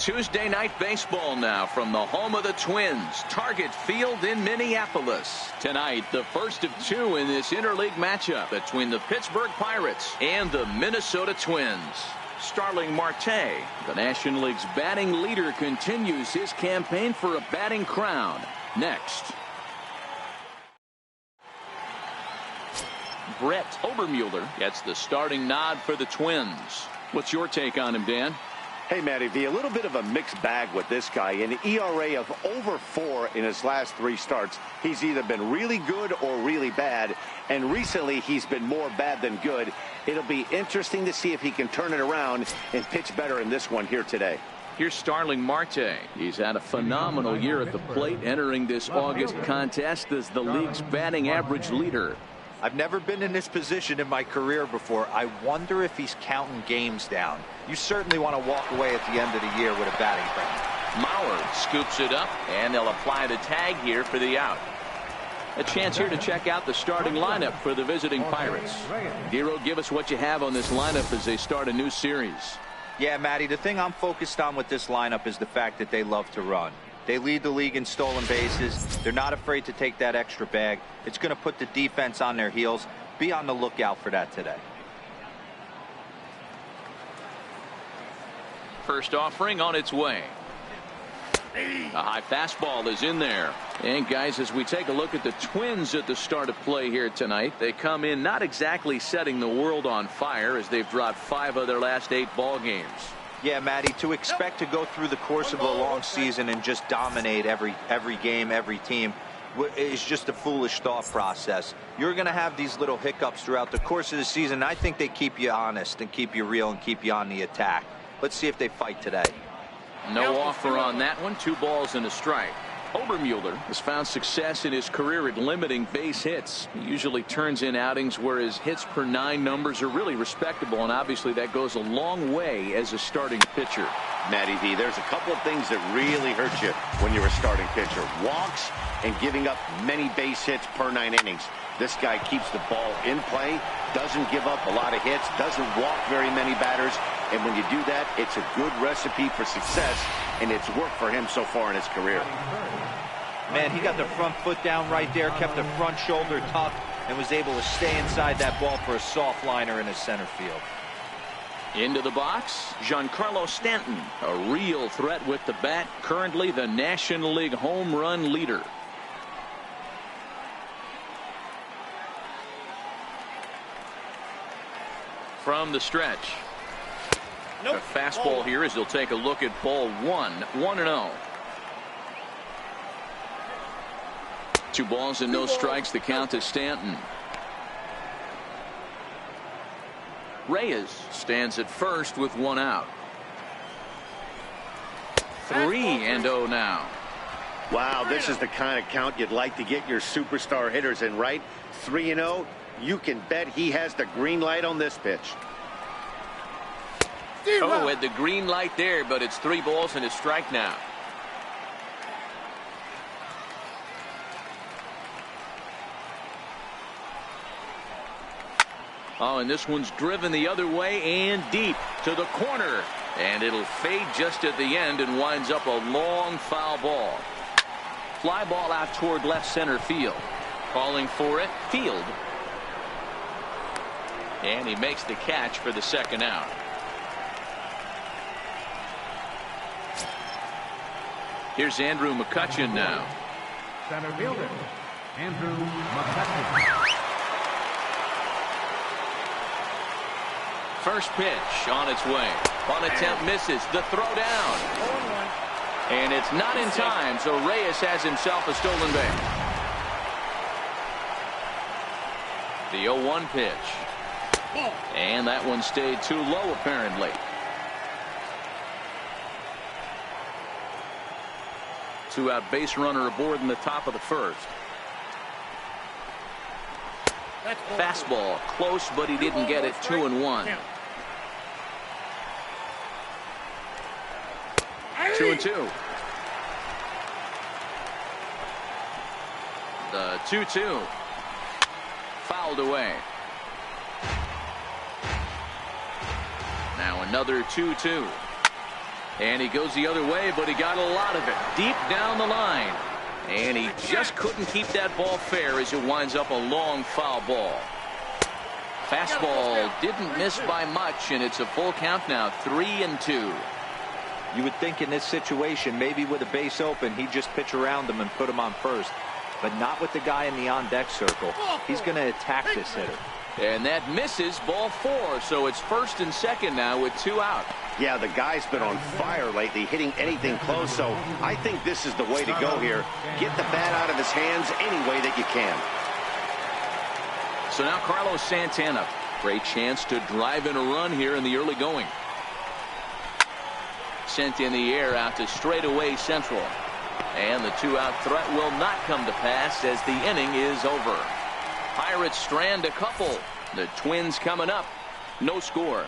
Tuesday night baseball now from the home of the Twins, Target Field in Minneapolis. Tonight, the first of two in this interleague matchup between the Pittsburgh Pirates and the Minnesota Twins. Starling Marte, the National League's batting leader, continues his campaign for a batting crown. Next. Brett Obermueller gets the starting nod for the Twins. What's your take on him, Dan? Hey, Matty V, a little bit of a mixed bag with this guy. An ERA of over 4 in his last 3 starts. He's either been really good or really bad, and recently he's been more bad than good. It'll be interesting to see if he can turn it around and pitch better in this one here today. Here's Starling Marte. He's had a phenomenal year at the plate, entering this August contest as the league's batting average leader. I've never been in this position in my career before. I wonder if he's counting games down. You certainly want to walk away at the end of the year with a batting crown. Mauer scoops it up, and they'll apply the tag here for the out. A chance here to check out the starting lineup for the visiting Pirates. Giro, give us what you have on this lineup as they start a new series. Yeah, Matty, the thing I'm focused on with this lineup is the fact that they love to run. They lead the league in stolen bases. They're not afraid to take that extra bag. It's going to put the defense on their heels. Be on the lookout for that today. First offering on its way. A high fastball is in there. And guys, as we take a look at the Twins at the start of play here tonight, they come in not exactly setting the world on fire as they've dropped 5 of their last 8 ball games. Yeah, Matty, to expect to go through the course of a long season and just dominate every game, every team is just a foolish thought process. You're going to have these little hiccups throughout the course of the season. I think they keep you honest and keep you real and keep you on the attack. Let's see if they fight today. No offer on that one. 2 balls and a strike. Obermueller has found success in his career at limiting base hits. He usually turns in outings where his hits per 9 numbers are really respectable, and obviously that goes a long way as a starting pitcher. Matty V, there's a couple of things that really hurt you when you're a starting pitcher. Walks and giving up many base hits per 9 innings. This guy keeps the ball in play, doesn't give up a lot of hits, doesn't walk very many batters, and when you do that, it's a good recipe for success, and it's worked for him so far in his career. Man, he got the front foot down right there, kept the front shoulder tucked, and was able to stay inside that ball for a soft liner in his center field. Into the box, Giancarlo Stanton, a real threat with the bat, currently the National League home run leader. From the stretch. Nope. A fastball here as they'll take a look at ball 1. 1-0. 2 balls and no strikes. The count to Stanton. Reyes stands at first with 1 out. 3-0 now. Wow, this is the kind of count you'd like to get your superstar hitters in, right? 3-0. You can bet he has the green light on this pitch. Oh, had the green light there, but it's 3 balls and a strike now. Oh, and this one's driven the other way and deep to the corner. And it'll fade just at the end and winds up a long foul ball. Fly ball out toward left center field. Calling for it, Field. And he makes the catch for the 2nd out. Here's Andrew McCutchen now. Center fielder, Andrew McCutchen. First pitch on its way. One attempt misses. The throw down. And it's not in time, so Reyes has himself a stolen base. The 0-1 pitch. And that one stayed too low, apparently. 2-out base runner aboard in the top of the 1st. Fastball close, but he didn't get it. 2-1. 2-2. The 2-2. Fouled away. Now another 2-2. And he goes the other way, but he got a lot of it deep down the line. And he just couldn't keep that ball fair as it winds up a long foul ball. Fastball didn't miss by much, and it's a full count now, 3-2. You would think in this situation, maybe with a base open, he'd just pitch around him and put him on first. But not with the guy in the on-deck circle. He's going to attack this hitter. And that misses, ball 4. So it's first and second now with 2 out. Yeah, the guy's been on fire lately, hitting anything close. So I think this is the way to go here. Get the bat out of his hands any way that you can. So now Carlos Santana. Great chance to drive in a run here in the early going. Sent in the air out to straightaway central. And the 2-out threat will not come to pass as the inning is over. Pirates strand a couple. The Twins coming up. No score.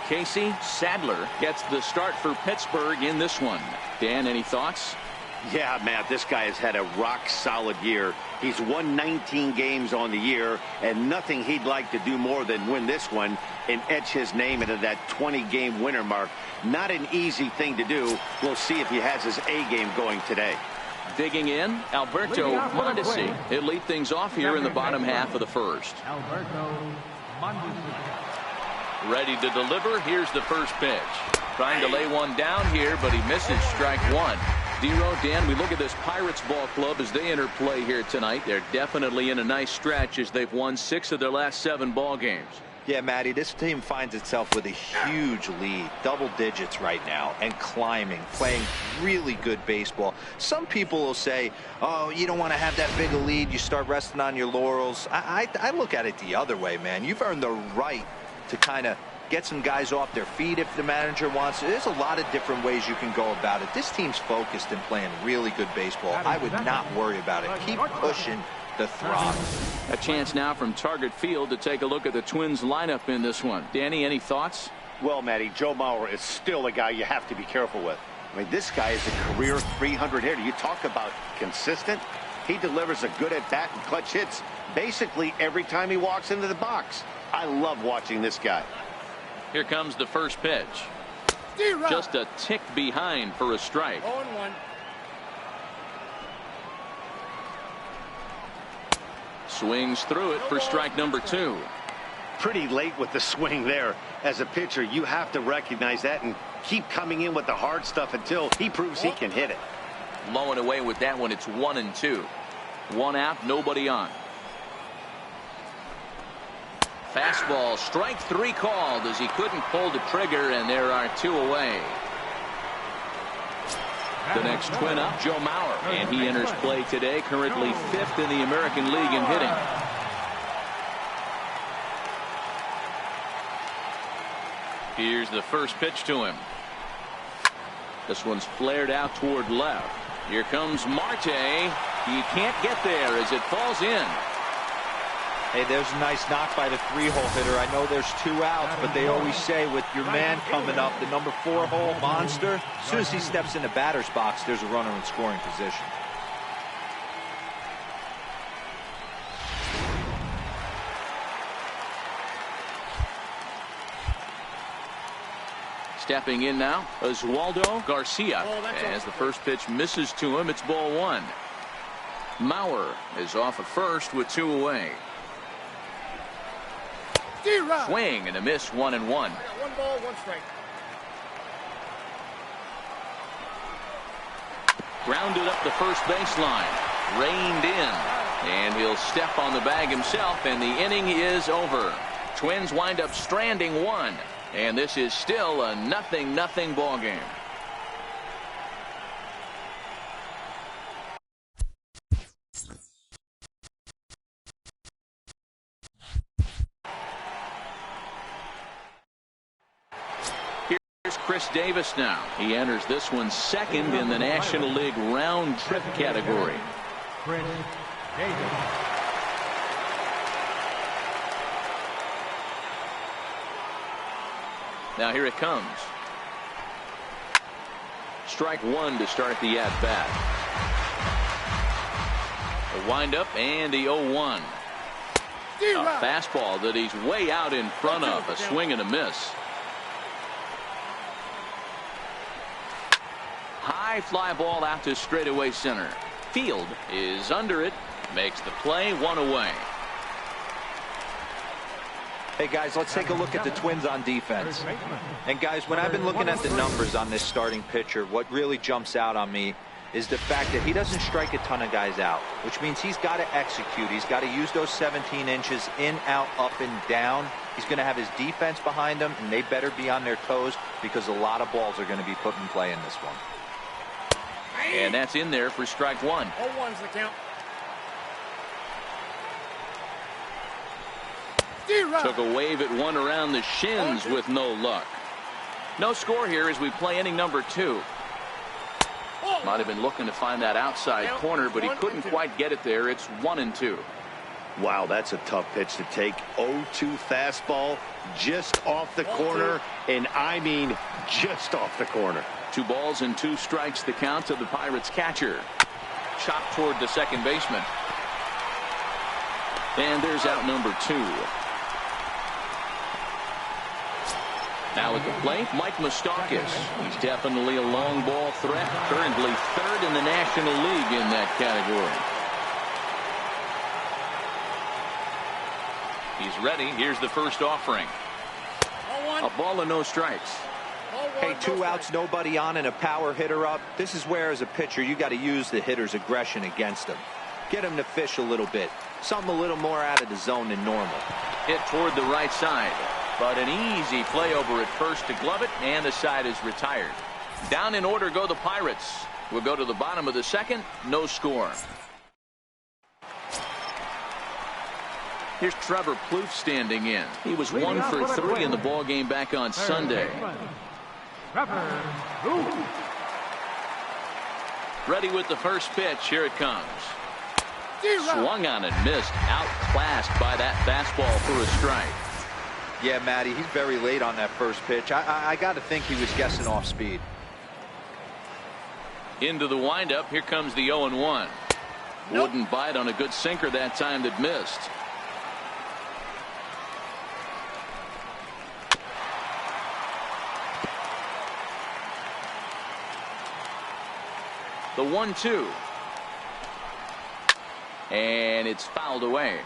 Casey Sadler gets the start for Pittsburgh in this one. Dan, any thoughts? Yeah, Matt, this guy has had a rock-solid year. He's won 19 games on the year, and nothing he'd like to do more than win this one and etch his name into that 20-game winner mark. Not an easy thing to do. We'll see if he has his A-game going today. Digging in, Alberto Mondesi. He'll lead things off here in the bottom half of the first. Alberto Mondesi. Ready to deliver. Here's the first pitch. Trying to lay one down here, but he misses strike 1. Dero, Dan, we look at this Pirates ball club as they enter play here tonight. They're definitely in a nice stretch as they've won 6 of their last 7 ball games. Yeah, Matty, this team finds itself with a huge lead, double digits right now, and climbing, playing really good baseball. Some people will say, oh, you don't want to have that big a lead, you start resting on your laurels. I look at it the other way, man. You've earned the right to kind of get some guys off their feet if the manager wants to. There's a lot of different ways you can go about it. This team's focused and playing really good baseball. I would not worry about it. Keep pushing the throttle. A chance now from Target Field to take a look at the Twins lineup in this one. Danny, any thoughts? Well, Matty, Joe Mauer is still a guy you have to be careful with. I mean, this guy is a career 300 hitter. You talk about consistent. He delivers a good at-bat and clutch hits basically every time he walks into the box. I love watching this guy. Here comes the first pitch. Just a tick behind for a strike. 0-1. Swings through it for strike number 2. Pretty late with the swing there. As a pitcher, you have to recognize that and keep coming in with the hard stuff until he proves he can hit it. Low and away with that one. It's 1-2. 1 out, nobody on. Fastball, strike 3 called as he couldn't pull the trigger, and there are 2 away. The next twin up, Joe Mauer, and he enters play today, currently 5th in the American League in hitting. Here's the first pitch to him. This one's flared out toward left. Here comes Marte. He can't get there as it falls in. Hey, there's a nice knock by the 3-hole hitter. I know there's 2 outs, but they always say with your man coming up, the number 4-hole monster, as soon as he steps in the batter's box, there's a runner in scoring position. Stepping in now, Oswaldo Garcia. As the first pitch misses to him, it's ball 1. Mauer is off at first with 2 away. Swing and a miss, 1-1. 1 ball, 1 strike. Grounded up the first baseline. Reined in. And he'll step on the bag himself, and the inning is over. Twins wind up stranding 1. And this is still a 0-0 ball game. Chris Davis now. He enters this one 2nd in the National League round trip category. Chris Davis. Now here it comes. Strike 1 to start the at-bat. The windup and the 0-1. A fastball that he's way out in front of. A swing and a miss. High fly ball out to straightaway center. Field is under it. Makes the play, one away. Hey guys, let's take a look at the Twins on defense. And guys, when I've been looking at the numbers on this starting pitcher, what really jumps out on me is the fact that he doesn't strike a ton of guys out, which means he's got to execute. He's got to use those 17 inches in, out, up, and down. He's going to have his defense behind him, and they better be on their toes because a lot of balls are going to be put in play in this one. And that's in there for strike one. 0-1's the count. Took a wave at one around the shins with no luck. No score here as we play inning number 2. Might have been looking to find that outside corner, but he couldn't quite get it there. It's 1-2. Wow, that's a tough pitch to take. 0-2 fastball just off the corner, and I mean just off the corner. 2 balls and 2 strikes the count of the Pirates catcher. Chopped toward the second baseman. And there's out number 2. Now at the plate, Mike Moustakas. He's definitely a long ball threat. Currently 3rd in the National League in that category. He's ready. Here's the first offering. A ball and no strikes. Hey, 2 outs, nobody on, and a power hitter up. This is where, as a pitcher, you got to use the hitter's aggression against him. Get him to fish a little bit. Something a little more out of the zone than normal. Hit toward the right side. But an easy play over at first to glove it, and the side is retired. Down in order go the Pirates. We'll go to the bottom of the second. No score. Here's Trevor Plouffe standing in. He was 1 for 3 in the ball game back on Sunday. Ready with the first pitch. Here it comes. Swung on and missed. Outclassed by that fastball for a strike. Yeah, Matty, he's very late on that first pitch. I got to think he was guessing off speed. Into the windup. Here comes the 0-1. Wouldn't bite on a good sinker that time that missed. The 1-2. And it's fouled away.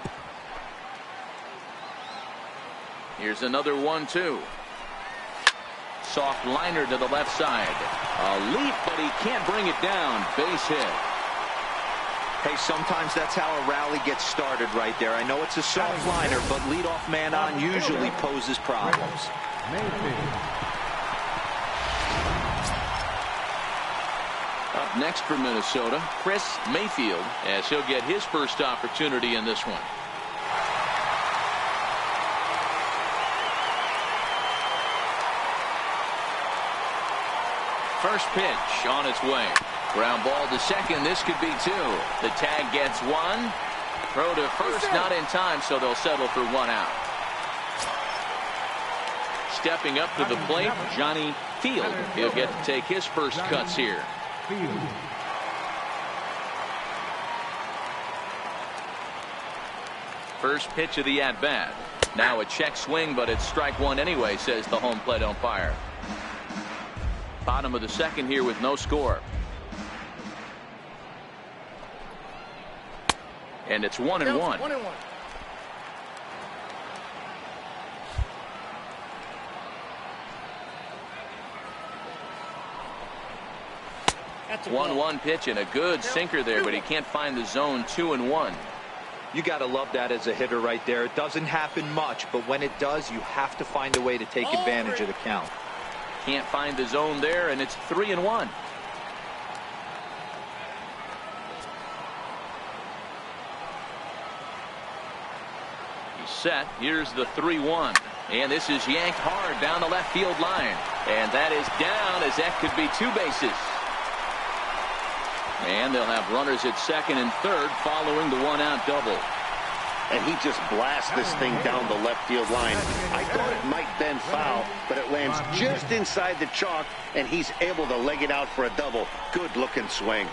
Here's another 1-2. Soft liner to the left side. A leap, but he can't bring it down. Base hit. Hey, sometimes that's how a rally gets started right there. I know it's a soft liner, but leadoff man on usually poses problems. Up next for Minnesota, Chris Mayfield, as he'll get his first opportunity in this one. First pitch on its way. Ground ball to second. This could be 2. The tag gets 1. Throw to first, not in time, so they'll settle for 1 out. Stepping up to the plate, Johnny Field. He'll get to take his first cuts here. First pitch of the at-bat. Now a check swing, but it's strike 1 anyway, says the home plate umpire. Bottom of the second here with no score. And it's 1-1. 1-1. That's a 1-1 pitch and a good sinker there, but he can't find the zone. 2-1. You got to love that as a hitter right there. It doesn't happen much, but when it does, you have to find a way to take advantage of the count. Can't find the zone there, and it's 3-1. He's set. Here's the 3-1. And this is yanked hard down the left field line. And that is down, as that could be 2 bases. And they'll have runners at second and third following the 1-out double. And he just blasts this thing down the left field line. I thought it might bend foul, but it lands just inside the chalk, and he's able to leg it out for a double. Good looking swing.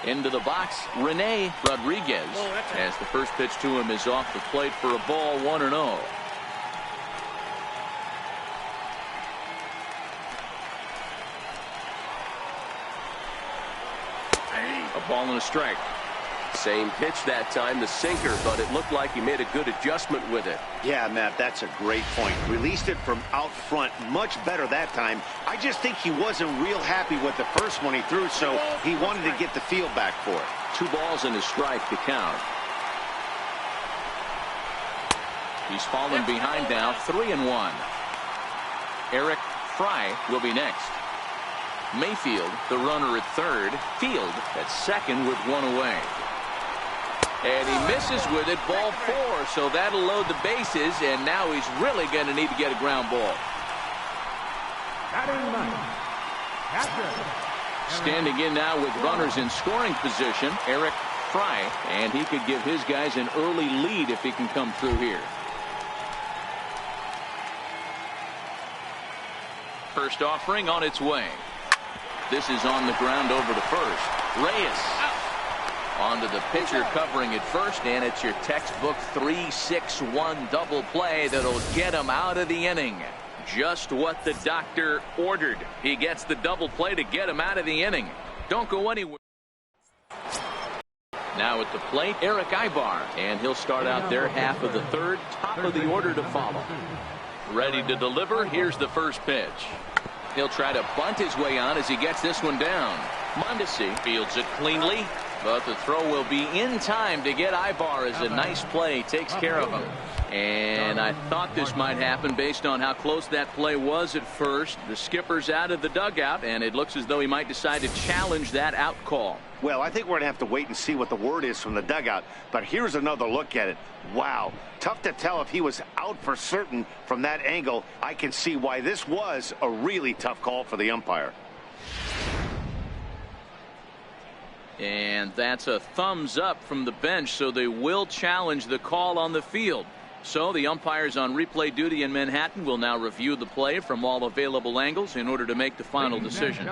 Into the box, Rene Rodriguez, as the first pitch to him is off the plate for a ball, 1-0. A ball and a strike. Same pitch that time, the sinker, but it looked like he made a good adjustment with it. Yeah, Matt, that's a great point. Released it from out front much better that time. I just think he wasn't real happy with the first one he threw, so he wanted to get the feel back for it. 2 balls and a strike to count. He's fallen behind now, 3-1. Eric Fry will be next. Mayfield, the runner at third. Field at second with 1 away. And he misses with it, ball 4, so that'll load the bases, and now he's really going to need to get a ground ball. Batting ninth, catcher. Standing in now with runners in scoring position, Eric Fry, and he could give his guys an early lead if he can come through here. First offering on its way. This is on the ground over to first. Reyes onto the pitcher covering at first, and it's your textbook 3-6-1 double play that'll get him out of the inning. Just what the doctor ordered. He gets the double play to get him out of the inning. Don't go anywhere. Now at the plate, Eric Ibar, and he'll start out their half of the third, top of the order to follow. Ready to deliver. Here's the first pitch. He'll try to bunt his way on as he gets this one down. Mondesi fields it cleanly, but the throw will be in time to get Ibar as a nice play takes care of him. And I thought this might happen based on how close that play was at first. The skipper's out of the dugout, and it looks as though he might decide to challenge that out call. Well, I think we're going to have to wait and see what the word is from the dugout. But here's another look at it. Wow. Tough to tell if he was out for certain from that angle. I can see why this was a really tough call for the umpire. And that's a thumbs up from the bench, so they will challenge the call on the field. So the umpires on replay duty in Manhattan will now review the play from all available angles in order to make the final decision.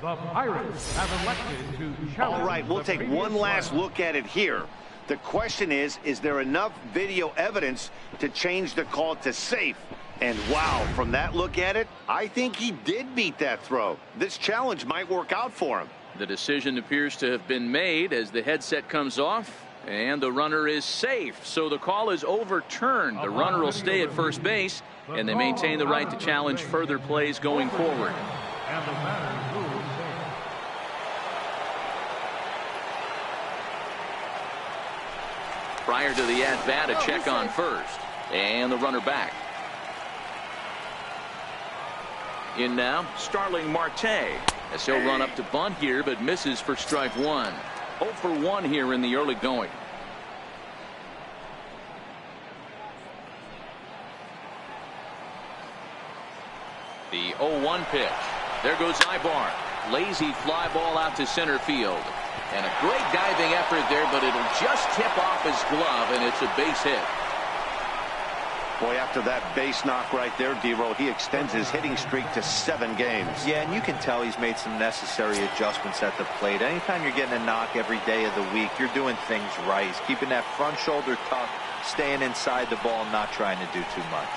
The Pirates have elected to challenge. All right, we'll take one last look at it here. The question is there enough video evidence to change the call to safe? And wow, from that look at it, I think he did beat that throw. This challenge might work out for him. The decision appears to have been made as the headset comes off, and the runner is safe. So the call is overturned. The runner will stay at first base, and they maintain the right to challenge further plays going forward. And the batter rules safe. Prior to the at-bat, a check on first. And the runner back. In now, Starling Marte, as he'll run up to bunt here, but misses for strike 1. 0 for 1 here in the early going. The 0-1 pitch. There goes Ibar. Lazy fly ball out to center field. And a great diving effort there, but it'll just tip off his glove, and it's a base hit. Boy, after that base knock right there, D-Roll, he extends his hitting streak to 7 games. Yeah, and you can tell he's made some necessary adjustments at the plate. Anytime you're getting a knock every day of the week, you're doing things right. He's keeping that front shoulder tucked, staying inside the ball, and not trying to do too much.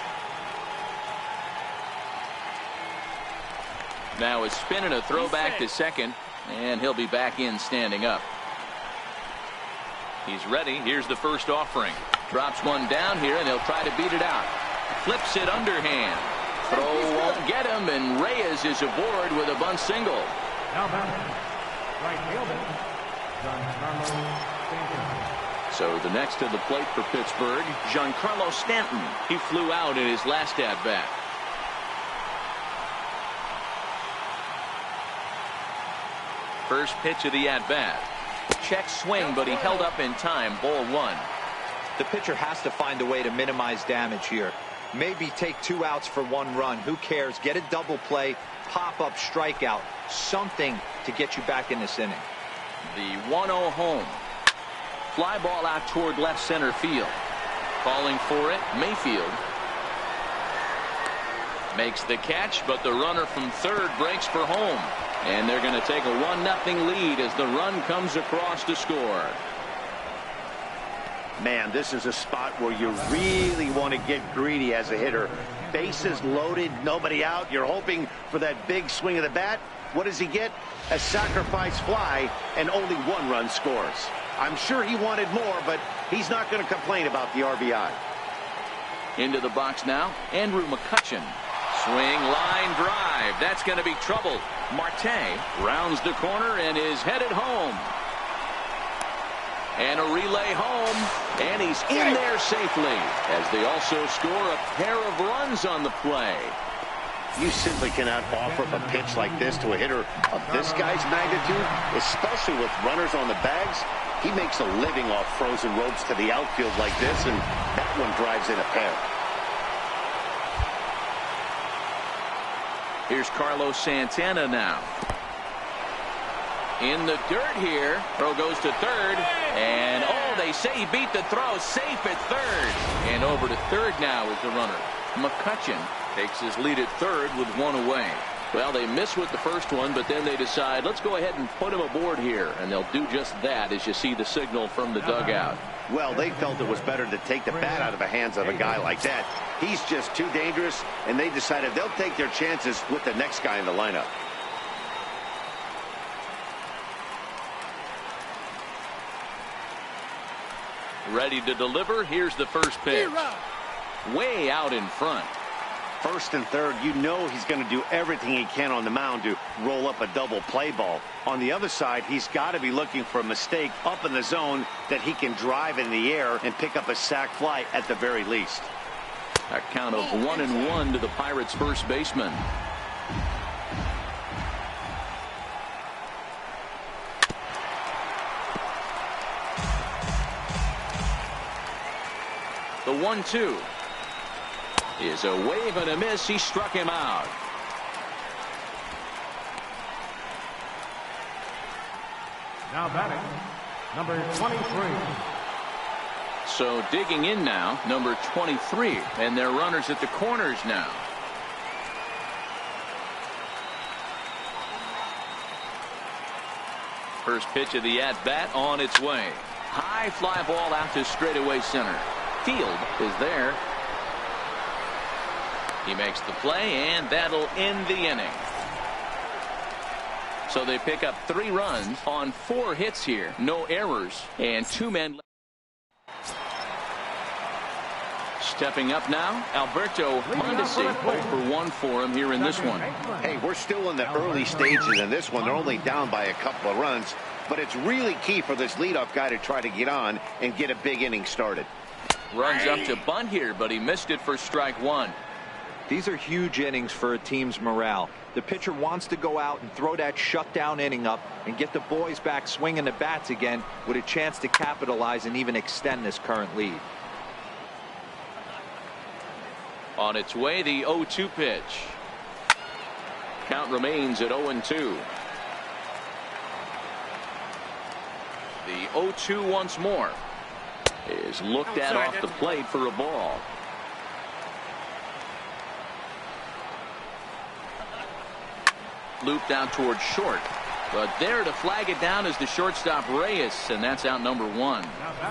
Now a spin and a throw back to second, and he'll be back in standing up. He's ready. Here's the first offering. Drops one down here, and he'll try to beat it out. Flips it underhand. Throw won't get him, and Reyes is aboard with a bunt single. Now batting, right fielder, Giancarlo Stanton. So the next to the plate for Pittsburgh, Giancarlo Stanton. He flew out in his last at-bat. First pitch of the at-bat. Check swing, but he held up in time. Ball 1. The pitcher has to find a way to minimize damage here. Maybe take 2 outs for 1 run. Who cares? Get a double play, pop-up strikeout, something to get you back in this inning. The 1-0 home. Fly ball out toward left center field. Calling for it, Mayfield. Makes the catch, but the runner from third breaks for home. And they're going to take a 1-0 lead as the run comes across to score. Man, this is a spot where you really want to get greedy as a hitter. Bases loaded, nobody out. You're hoping for that big swing of the bat. What does he get? A sacrifice fly, and only 1 run scores. I'm sure he wanted more, but he's not going to complain about the RBI. Into the box now, Andrew McCutchen. Swing, line drive. That's going to be trouble. Marte rounds the corner and is headed home. And a relay home, and he's in there safely as they also score a pair of runs on the play. You simply cannot offer up a pitch like this to a hitter of this guy's magnitude, especially with runners on the bags. He makes a living off frozen ropes to the outfield like this, and that one drives in a pair. Here's Carlos Santana now. In the dirt here. Throw goes to third. And, oh, they say he beat the throw. Safe at third. And over to third now is the runner. McCutchen takes his lead at third with 1 away. Well, they miss with the first one, but then they decide, let's go ahead and put him aboard here. And they'll do just that as you see the signal from the dugout. Well, they felt it was better to take the bat out of the hands of a guy like that. He's just too dangerous, and they decided they'll take their chances with the next guy in the lineup. Ready to deliver. Here's the first pitch. Way out in front. First and third, you know he's going to do everything he can on the mound to roll up a double play ball. On the other side, he's got to be looking for a mistake up in the zone that he can drive in the air and pick up a sac fly at the very least. A count of 1-1 to the Pirates' first baseman. The 1-2 is a wave and a miss. He struck him out. Now batting, number 23. So digging in now, number 23, and their runners at the corners now. First pitch of the at-bat on its way. High fly ball out to straightaway center. Field is there. He makes the play, and that'll end the inning. So they pick up 3 runs on 4 hits here. No errors, and 2 men left. Stepping up now, Alberto Mondesi. 0-for-1 for him here in this one. Hey, we're still in the early stages in this one. They're only down by a couple of runs, but it's really key for this leadoff guy to try to get on and get a big inning started. Runs up to bunt here, but he missed it for strike 1. These are huge innings for a team's morale. The pitcher wants to go out and throw that shutdown inning up and get the boys back swinging the bats again with a chance to capitalize and even extend this current lead. On its way, the 0-2 pitch. Count remains at 0-2. The 0-2 once more is looked at off the plate for a ball. Looped out towards short, but there to flag it down is the shortstop Reyes, and that's out number 1.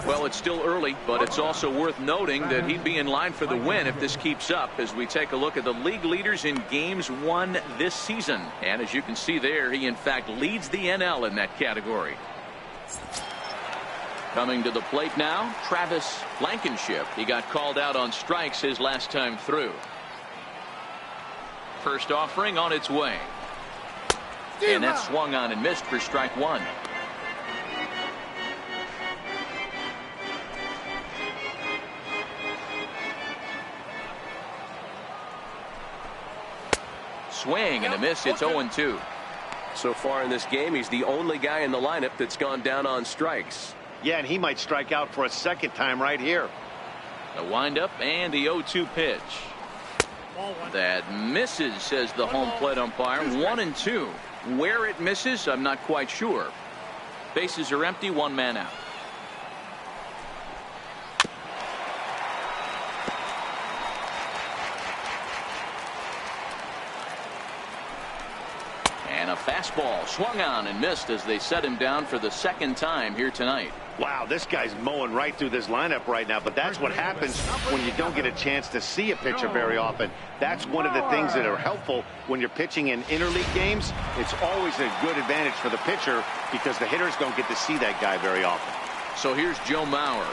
Well, it's still early, but it's also worth noting that he'd be in line for the win if this keeps up as we take a look at the league leaders in games won this season. And as you can see there, he in fact leads the NL in that category. Coming to the plate now, Travis Blankenship. He got called out on strikes his last time through. First offering on its way. And that swung on and missed for strike 1. Swing and a miss. It's 0-2. So far in this game, he's the only guy in the lineup that's gone down on strikes. Yeah, and he might strike out for a second time right here. The windup and the 0-2 pitch. That misses, says the home plate umpire. 1-2. Where it misses, I'm not quite sure. Bases are empty, 1 man out. And a fastball fastball swung on and missed as they set him down for the second time here tonight. Wow, this guy's mowing right through this lineup right now, but that's what happens when you don't get a chance to see a pitcher very often. That's one of the things that are helpful when you're pitching in interleague games. It's always a good advantage for the pitcher because the hitters don't get to see that guy very often. So here's Joe Mauer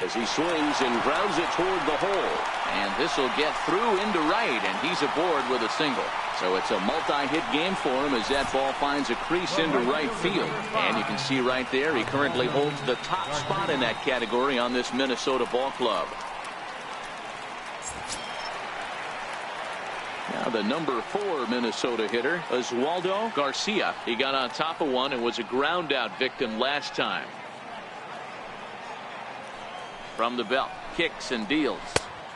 as he swings and grounds it toward the hole. And this will get through into right, and he's aboard with a single. So it's a multi-hit game for him as that ball finds a crease into right field. And you can see right there he currently holds the top spot in that category on this Minnesota ball club. Now the number 4 Minnesota hitter, Oswaldo Garcia. He got on top of one and was a ground out victim last time. From the belt, kicks and deals.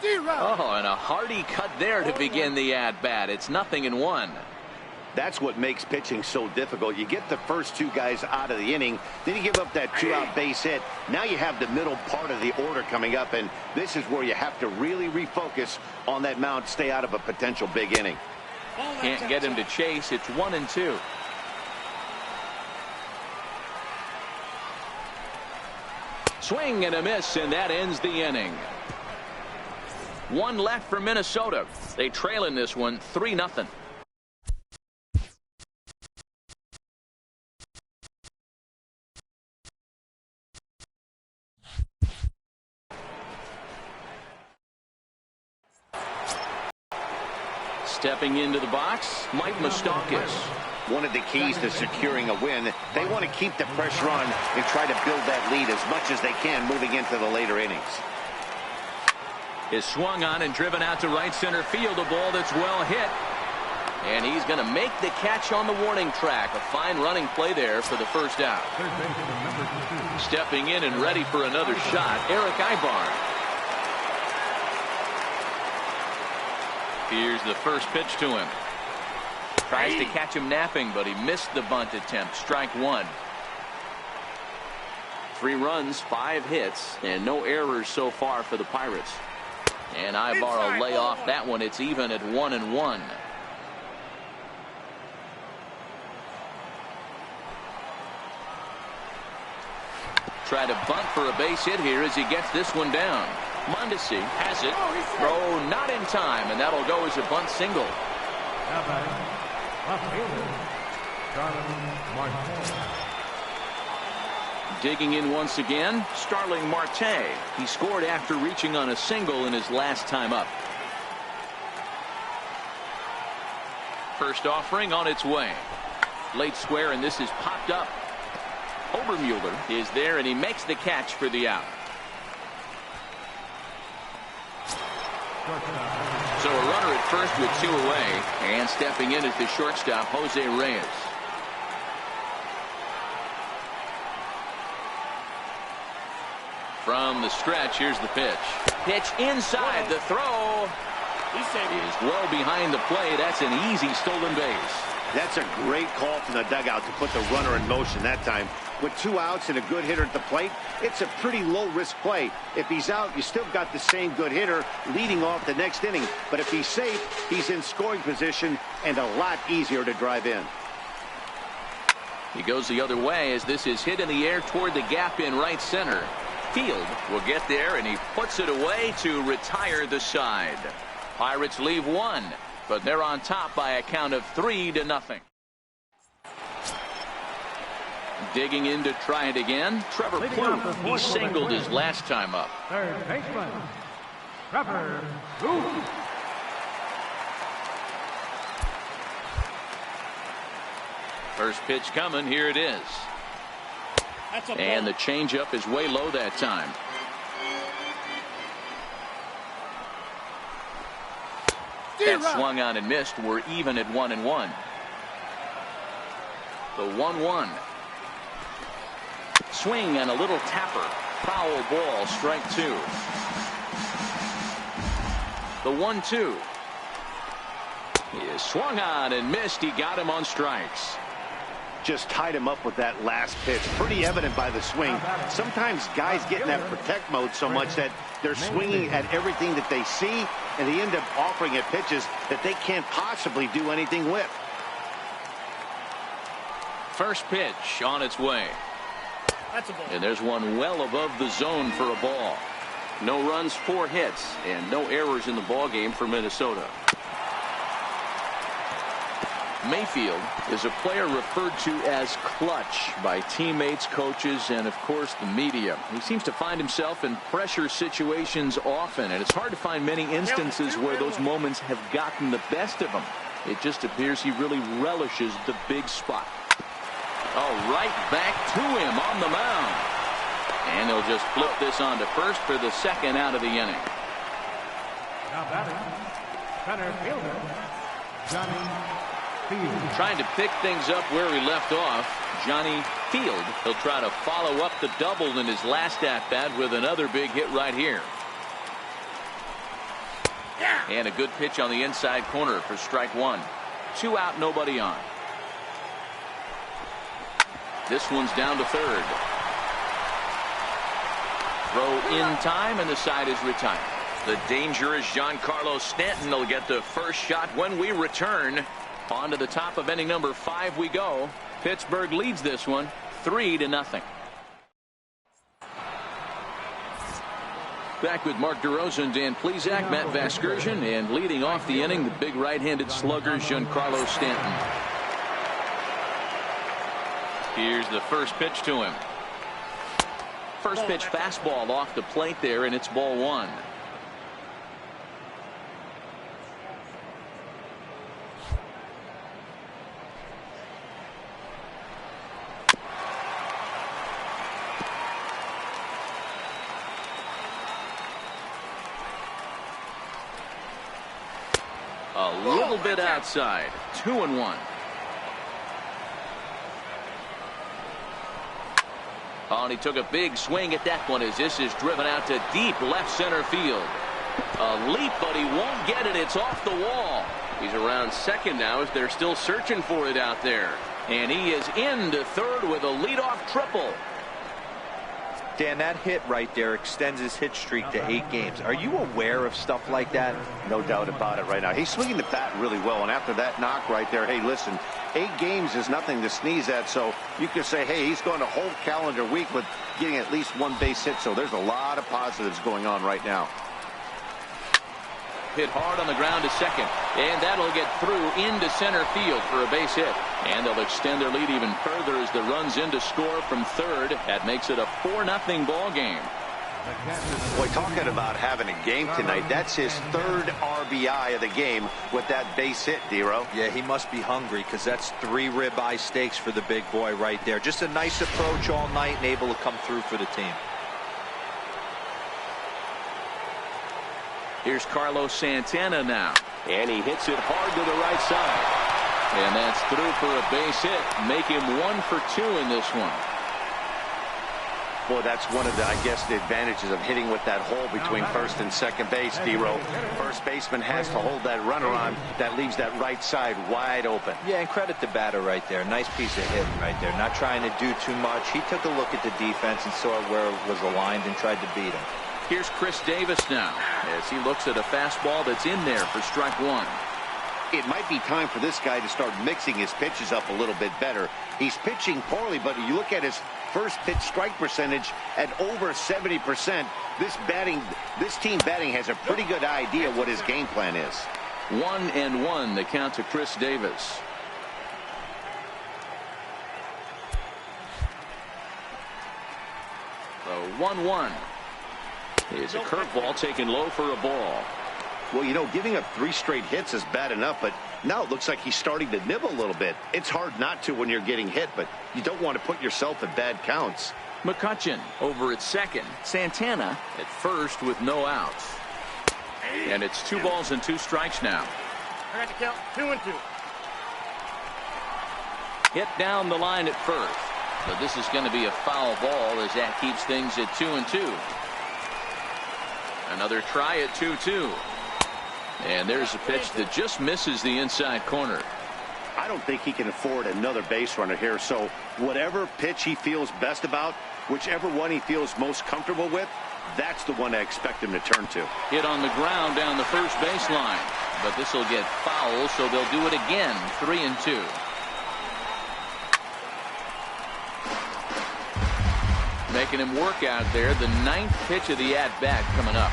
Oh, and a hearty cut there to begin the at-bat. It's 0-1. That's what makes pitching so difficult. You get the first 2 guys out of the inning, then you give up that 2-out base hit. Now you have the middle part of the order coming up, and this is where you have to really refocus on that mound, stay out of a potential big inning. Can't get him to chase. It's 1-2. Swing and a miss, and that ends the inning. 1 left for Minnesota. They trail in this one 3-0. Stepping into the box, Mike Moustakas. One of the keys to securing a win, they want to keep the pressure on and try to build that lead as much as they can moving into the later innings. Is swung on and driven out to right center field, a ball that's well hit. And he's going to make the catch on the warning track. A fine running play there for the first out. Stepping in and ready for another shot, Eric Ibar. Here's the first pitch to him. Tries to catch him napping, but he missed the bunt attempt. Strike 1. 3 runs, 5 hits, and no errors so far for the Pirates. And Ibar will lay off that one. It's even at 1-1. Try to bunt for a base hit here as he gets this one down. Mondesi has it. Throw not in time, and that'll go as a bunt single. Digging in once again, Starling Marte. He scored after reaching on a single in his last time up. First offering on its way. Late square, and this is popped up. Obermuller is there, and he makes the catch for the out. So a runner at first with 2 away, and stepping in as the shortstop, Jose Reyes. From the stretch, here's the pitch. Pitch inside, the throw is well behind the play. That's an easy stolen base. That's a great call from the dugout to put the runner in motion that time. With 2 outs and a good hitter at the plate, it's a pretty low-risk play. If he's out, you still got the same good hitter leading off the next inning. But if he's safe, he's in scoring position and a lot easier to drive in. He goes the other way as this is hit in the air toward the gap in right center. Field will get there, and he puts it away to retire the side. Pirates leave 1, but they're on top by a count of 3-0. Digging in to try it again, Trevor Plouffe. He singled his last time up. Third baseman, Trevor Plouffe. First pitch coming, here it is. And the changeup is way low that time. That swung on and missed. We're even at 1-1. The 1-1. Swing and a little tapper. Foul ball, strike 2. The 1-2. He is swung on and missed. He got him on strikes. Just tied him up with that last pitch. Pretty evident by the swing. Sometimes guys get in that protect mode so much that they're swinging at everything that they see, and they end up offering at pitches that they can't possibly do anything with. First pitch on its way. That's a ball. And there's one well above the zone for a ball. No runs, 4 hits, and no errors in the ball game for Minnesota. Mayfield is a player referred to as clutch by teammates, coaches, and of course the media. He seems to find himself in pressure situations often, and it's hard to find many instances where those moments have gotten the best of him. It just appears he really relishes the big spot. Oh, right back to him on the mound. And they'll just flip this on to first for the second out of the inning. Now batting, center fielder, Johnny Field. Trying to pick things up where he left off, Johnny Field. He'll try to follow up the double in his last at-bat with another big hit right here. And a good pitch on the inside corner for strike one. 2 out, nobody on. This one's down to third. Throw in time, and the side is retired. The dangerous Giancarlo Stanton will get the first shot when we return. On to the top of inning number 5 we go. Pittsburgh leads this one 3-0. Back with Mark DeRosa and Dan Plesac, Matt Vasgersian, and leading off the inning, the big right-handed slugger Giancarlo Stanton. Here's the first pitch to him. First pitch fastball off the plate there, and it's ball 1. A little bit outside. 2-1. Oh, and he took a big swing at that one as this is driven out to deep left center field. A leap, but he won't get it. It's off the wall. He's around second now as they're still searching for it out there. And he is into third with a leadoff triple. Dan, that hit right there extends his hit streak to 8 games. Are you aware of stuff like that? No doubt about it right now. He's swinging the bat really well, and after that knock right there, hey, listen, 8 games is nothing to sneeze at, so you could say, hey, he's going a whole calendar week with getting at least 1 base hit, so there's a lot of positives going on right now. Hit hard on the ground to second, and that'll get through into center field for a base hit. And they'll extend their lead even further as the runs in to score from third. That makes it a 4-0 ball game. Boy, talking about having a game tonight, that's his 3rd RBI of the game with that base hit, Dero. Yeah, he must be hungry because that's 3 ribeye steaks for the big boy right there. Just a nice approach all night and able to come through for the team. Here's Carlos Santana now. And he hits it hard to the right side. And that's through for a base hit. Make him 1 for 2 in this one. Boy, that's one of the, I guess, the advantages of hitting with that hole between first and second base, Dero. First baseman has to hold that runner on. That leaves that right side wide open. Yeah, and credit the batter right there. Nice piece of hitting right there. Not trying to do too much. He took a look at the defense and saw where it was aligned and tried to beat him. Here's Chris Davis now as he looks at a fastball that's in there for strike 1. It might be time for this guy to start mixing his pitches up a little bit better. He's pitching poorly, but you look at his first pitch strike percentage at over 70%. This team batting has a pretty good idea what his game plan is. 1-1 the count to Chris Davis. So 1-1. Is a curveball taken low for a ball. Well, you know, giving up 3 straight hits is bad enough, but now it looks like he's starting to nibble a little bit. It's hard not to when you're getting hit, but you don't want to put yourself in bad counts. McCutchen over at second. Santana at first with no outs. And it's 2 balls and 2 strikes now. I got to count 2-2. Hit down the line at first. So this is going to be a foul ball as that keeps things at 2-2. Another try at 2-2. And there's a pitch that just misses the inside corner. I don't think he can afford another base runner here, so whatever pitch he feels best about, whichever one he feels most comfortable with, that's the one I expect him to turn to. Hit on the ground down the first baseline, but this will get foul, so they'll do it again. 3-2. making him work out there. The 9th pitch of the at-bat coming up.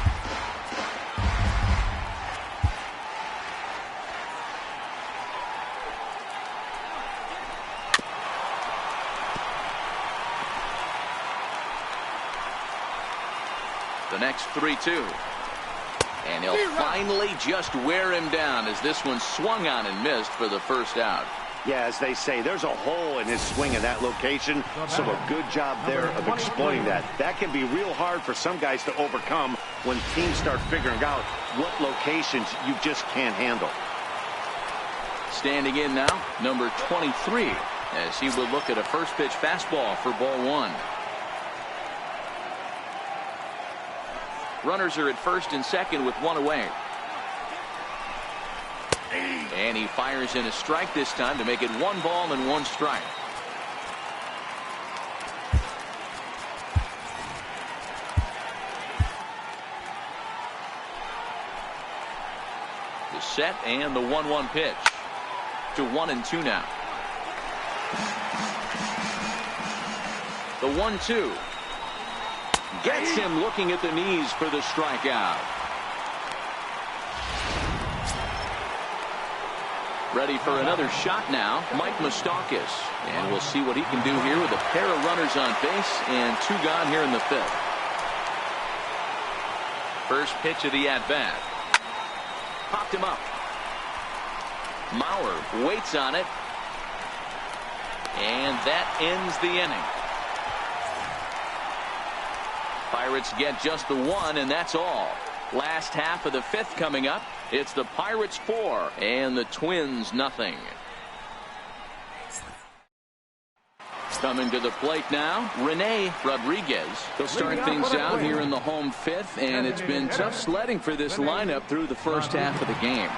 The next 3-2. And he'll finally just wear him down as this one swung on and missed for the first out. Yeah, as they say, there's a hole in his swing in that location, so a good job there of exploiting that. That can be real hard for some guys to overcome when teams start figuring out what locations you just can't handle. Standing in now, number 23, as he will look at a first pitch fastball for ball 1. Runners are at first and second with 1 away. And he fires in a strike this time to make it 1 ball and 1 strike. The set and the 1-1 pitch. To 1-2 now. The 1-2. Gets him looking at the knees for the strikeout. Ready for another shot now, Mike Moustakas. And we'll see what he can do here with a pair of runners on base and 2 gone here in the 5th. First pitch of the at-bat. Popped him up. Mauer waits on it. And that ends the inning. Pirates get just the 1, and that's all. Last half of the 5th coming up. It's the Pirates 4 and the Twins nothing. Coming to the plate now, Rene Rodriguez. They'll start things out here in the home 5th, and it's been tough sledding for this lineup through the first half of the game.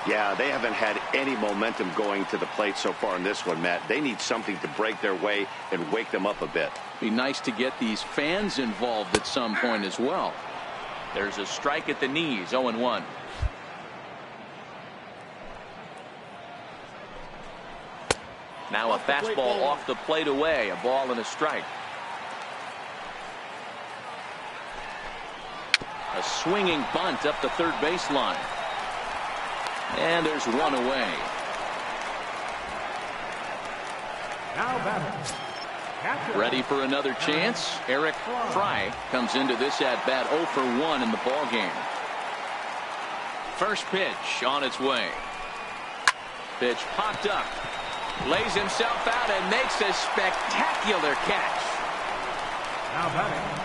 Yeah, they haven't had any momentum going to the plate so far in this one, Matt. They need something to break their way and wake them up a bit. Be nice to get these fans involved at some point as well. There's a strike at the knees, 0-1. Now a fastball off the plate away, a ball and a strike. A swinging bunt up the third baseline. And there's 1 away. Now batting. Ready for another chance. Eric Fry comes into this at bat 0 for 1 in the ball game. First pitch on its way. Pitch popped up. Lays himself out and makes a spectacular catch. Now batting.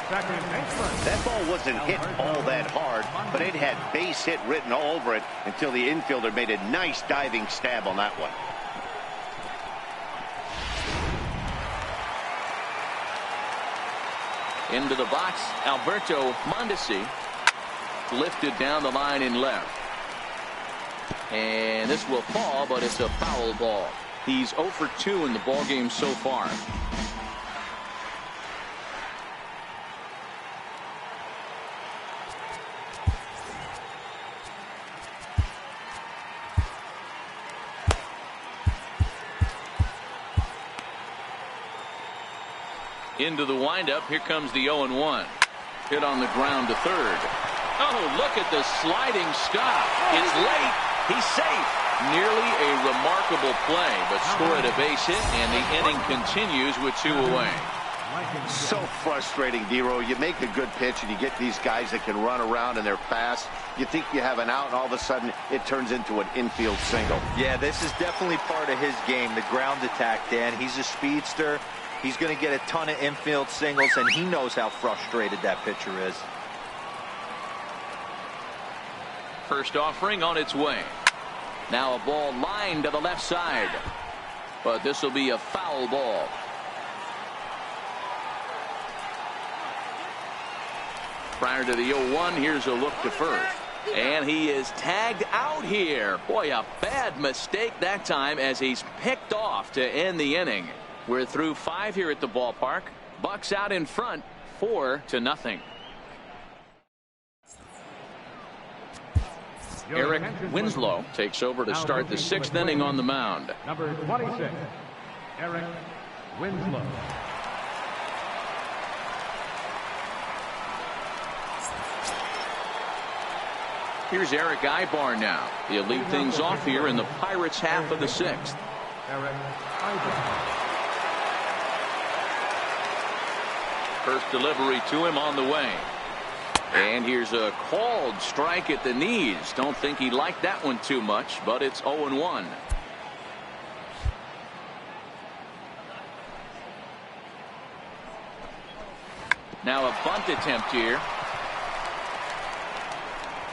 Second baseman. That ball wasn't hit all that hard, but it had base hit written all over it until the infielder made a nice diving stab on that one. Into the box, Alberto Mondesi lifted down the line in left. And this will fall, but it's a foul ball. He's 0 for 2 in the ball game so far. Into the windup. Here comes the 0-1. Hit on the ground to third. Oh, look at the sliding stop. It's late. He's safe. Nearly a remarkable play, but scored a base hit, and the inning continues with 2 away. So frustrating, Dero. You make a good pitch, and you get these guys that can run around, and they're fast. You think you have an out, and all of a sudden, it turns into an infield single. Yeah, this is definitely part of his game, the ground attack, Dan. He's a speedster. He's going to get a ton of infield singles, and he knows how frustrated that pitcher is. First offering on its way. Now a ball lined to the left side. But this will be a foul ball. Prior to the 0-1, here's a look to first. And he is tagged out here. Boy, a bad mistake that time as he's picked off to end the inning. We're through 5 here at the ballpark. Bucks out in front, 4-0. Eric Winslow takes over to start the 6th inning on the mound. Number 26, Eric Winslow. Here's Eric Ibar now. He'll lead things off here in the Pirates' half of the 6th. Eric Ibar. First delivery to him on the way. And here's a called strike at the knees. Don't think he liked that one too much, but it's 0-1. Now a bunt attempt here.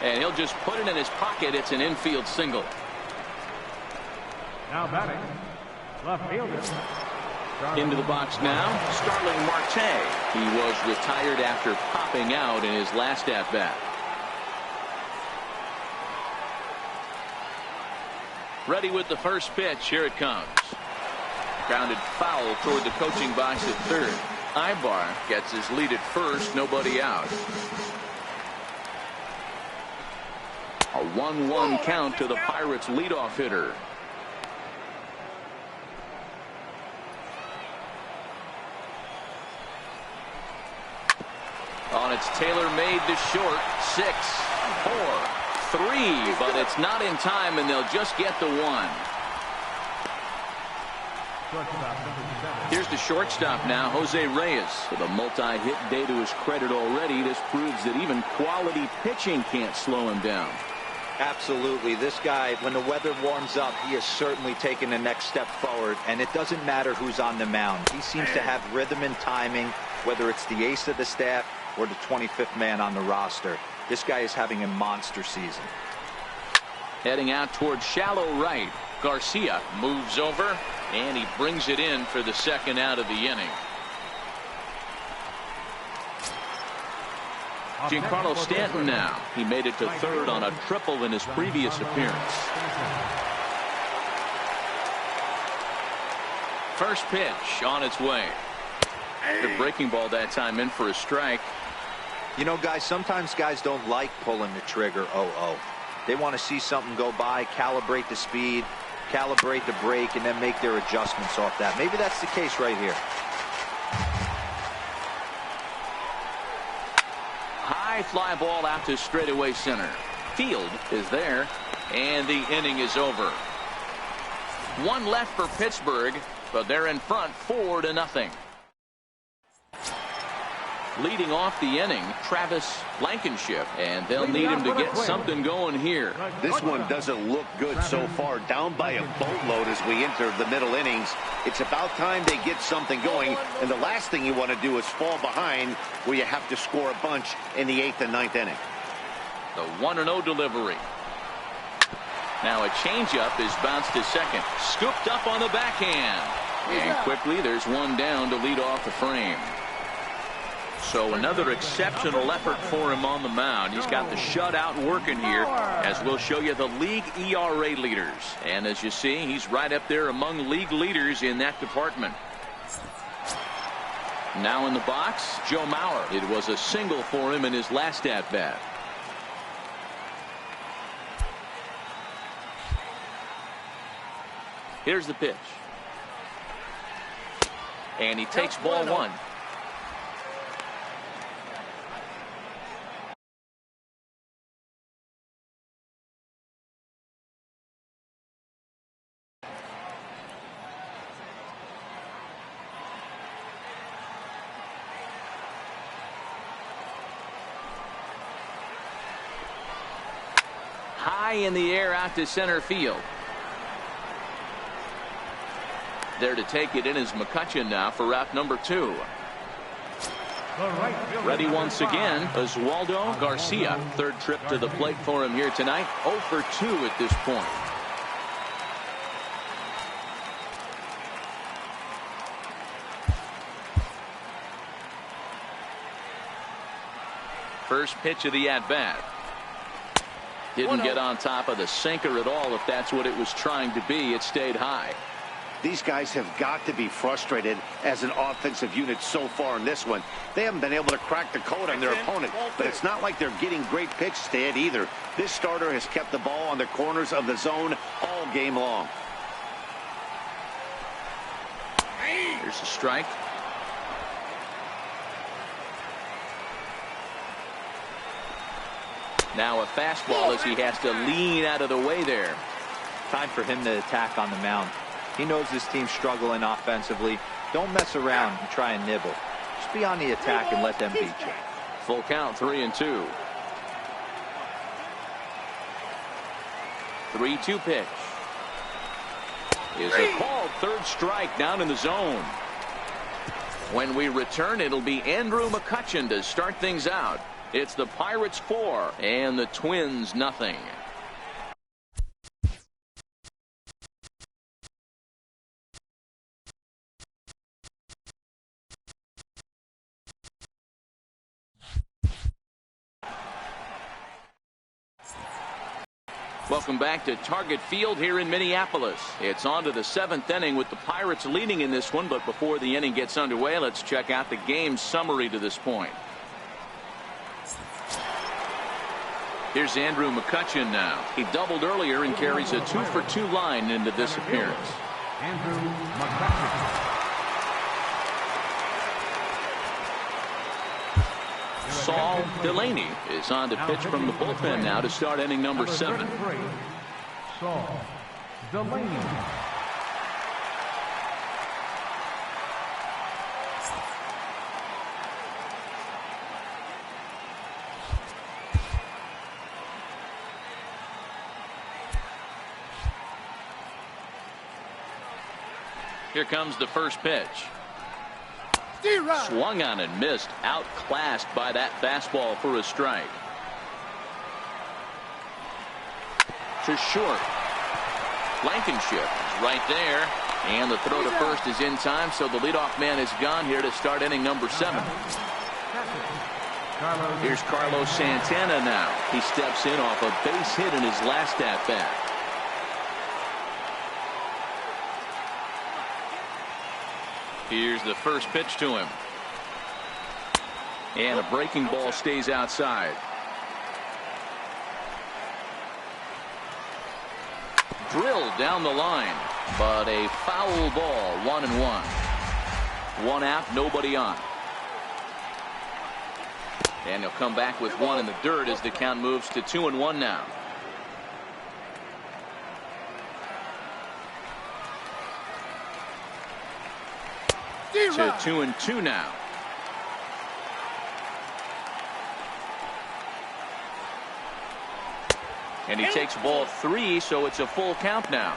And he'll just put it in his pocket. It's an infield single. Now batting, left fielder. Into the box now, Starling Marte. He was retired after popping out in his last at-bat. Ready with the first pitch. Here it comes. Grounded foul toward the coaching box at third. Ibar gets his lead at first. Nobody out. A 1-1 count to the Pirates' leadoff hitter. On its tailor-made to short. 6, 4, 3, but it's not in time, and they'll just get the 1. Here's the shortstop now, Jose Reyes, with a multi-hit day to his credit already. This proves that even quality pitching can't slow him down. Absolutely. This guy, when the weather warms up, he is certainly taking the next step forward, and it doesn't matter who's on the mound. He seems to have rhythm and timing, whether it's the ace of the staff or the 25th man on the roster. This guy is having a monster season. Heading out toward shallow right. Garcia moves over, and he brings it in for the second out of the inning. Giancarlo Stanton now. He made it to third on a triple in his previous appearance. First pitch on its way. The breaking ball that time in for a strike. You know, guys, sometimes guys don't like pulling the trigger 0-0. They want to see something go by, calibrate the speed, calibrate the break, and then make their adjustments off that. Maybe that's the case right here. High fly ball out to straightaway center. Field is there, and the inning is over. One left for Pittsburgh, but they're in front 4-0. Leading off the inning, Travis Blankenship, and they'll need him to get something going here. This one doesn't look good so far. Down by a boatload as we enter the middle innings. It's about time they get something going, and the last thing you want to do is fall behind where you have to score a bunch in the 8th and 9th inning. The 1-0 delivery. Now a changeup is bounced to second. Scooped up on the backhand. And quickly there's one down to lead off the frame. So another exceptional effort for him on the mound. He's got the shutout working here, as we'll show you the league ERA leaders. And as you see, he's right up there among league leaders in that department. Now in the box, Joe Mauer. It was a single for him in his last at-bat. Here's the pitch. And he takes ball one. High in the air out to center field. There to take it in is McCutcheon now for route number 2. Ready once again, Oswaldo Garcia. Third trip to the plate for him here tonight. 0 for 2 at this point. First pitch of the at-bat. Didn't get on top of the sinker at all. If that's what it was trying to be, it stayed high. These guys have got to be frustrated as an offensive unit so far in this one. They haven't been able to crack the code on their opponent, but it's not like they're getting great pitches to hit either. This starter has kept the ball on the corners of the zone all game long. Here's a strike. Now a fastball as he has to lean out of the way there. Time for him to attack on the mound. He knows his team's struggling offensively. Don't mess around and try and nibble. Just be on the attack and let them beat you. Full count, 3-2. 3-2 pitch. Is a called third strike down in the zone. When we return, it'll be Andrew McCutchen to start things out. It's the Pirates 4 and the Twins nothing. Welcome back to Target Field here in Minneapolis. It's on to the 7th inning with the Pirates leading in this one, but before the inning gets underway, let's check out the game summary to this point. Here's Andrew McCutchen now. He doubled earlier and carries a 2-for-2 line into this appearance. Andrew McCutchen. Saul Delaney is on to pitch from the bullpen now to start inning number 7. Saul Delaney. Here comes the first pitch. Swung on and missed, outclassed by that fastball for a strike. To short. Blankenship is right there, and the throw to first is in time, so the leadoff man is gone here to start inning number 7. Here's Carlos Santana now. He steps in off a base hit in his last at bat. Here's the first pitch to him. And a breaking ball stays outside. Drilled down the line, but a foul ball, 1-1. 1 out, nobody on. And he'll come back with 1 in the dirt as the count moves to 2-1 now. To 2-2 now. And he takes ball 3, so it's a full count now.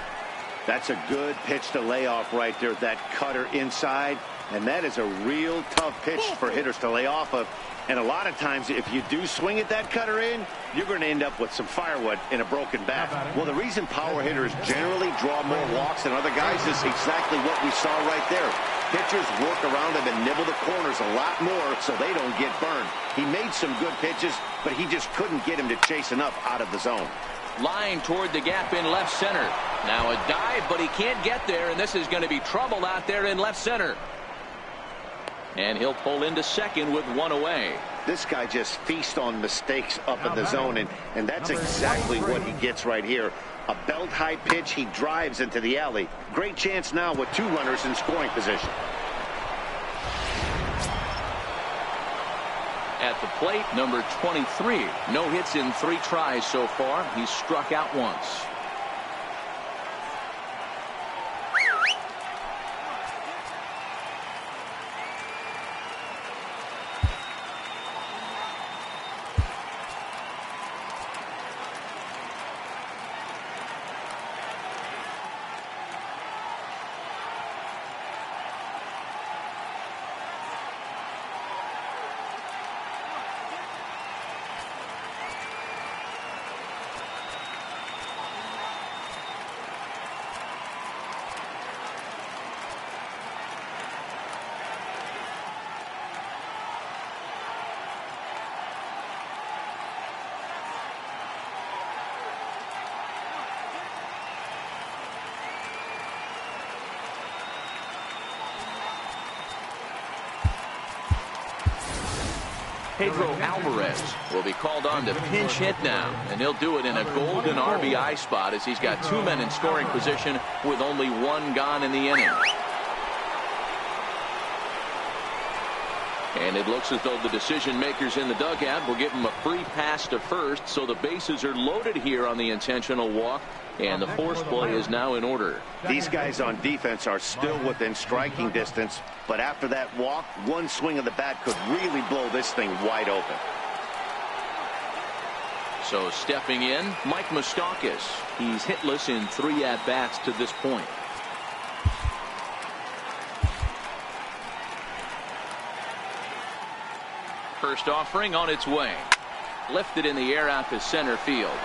That's a good pitch to lay off right there. That cutter inside. And that is a real tough pitch for hitters to lay off of. And a lot of times, if you do swing at that cutter in, you're going to end up with some firewood in a broken bat. Well, the reason power hitters generally draw more walks than other guys is exactly what we saw right there. Pitchers work around them and nibble the corners a lot more so they don't get burned. He made some good pitches, but he just couldn't get him to chase enough out of the zone. Line toward the gap in left center. Now a dive, but he can't get there, and this is going to be trouble out there in left center. And he'll pull into second with 1 away. This guy just feasts on mistakes up in the zone, and that's exactly what he gets right here. A belt-high pitch, he drives into the alley. Great chance now with 2 runners in scoring position. At the plate, number 23. No hits in 3 tries so far. He's struck out once. Pedro Alvarez will be called on to pinch hit now, and he'll do it in a golden RBI spot as he's got 2 men in scoring position with only 1 gone in the inning. And it looks as though the decision makers in the dugout will give him a free pass to first, so the bases are loaded here on the intentional walk, and the force play is now in order. These guys on defense are still within striking distance, but after that walk, one swing of the bat could really blow this thing wide open. So stepping in, Mike Moustakas. He's hitless in 3 at-bats to this point. First offering on its way. Lifted in the air out to center field.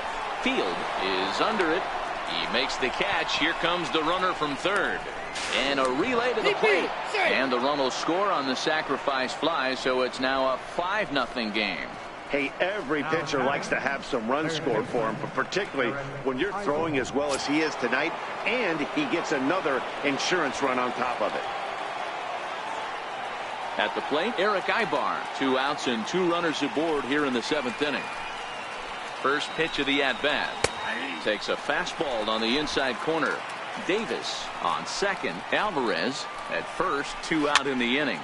Field is under it. He makes the catch. Here comes the runner from third. And a relay to the plate. And the run will score on the sacrifice fly, so it's now a 5-0 game. Hey, every pitcher likes to have some runs scored for him, but particularly when you're throwing as well as he is tonight, and he gets another insurance run on top of it. At the plate, Eric Ibar. 2 outs and 2 runners aboard here in the 7th inning. First pitch of the at-bat. Takes a fastball on the inside corner. Davis on second. Alvarez at first. 2 out in the inning.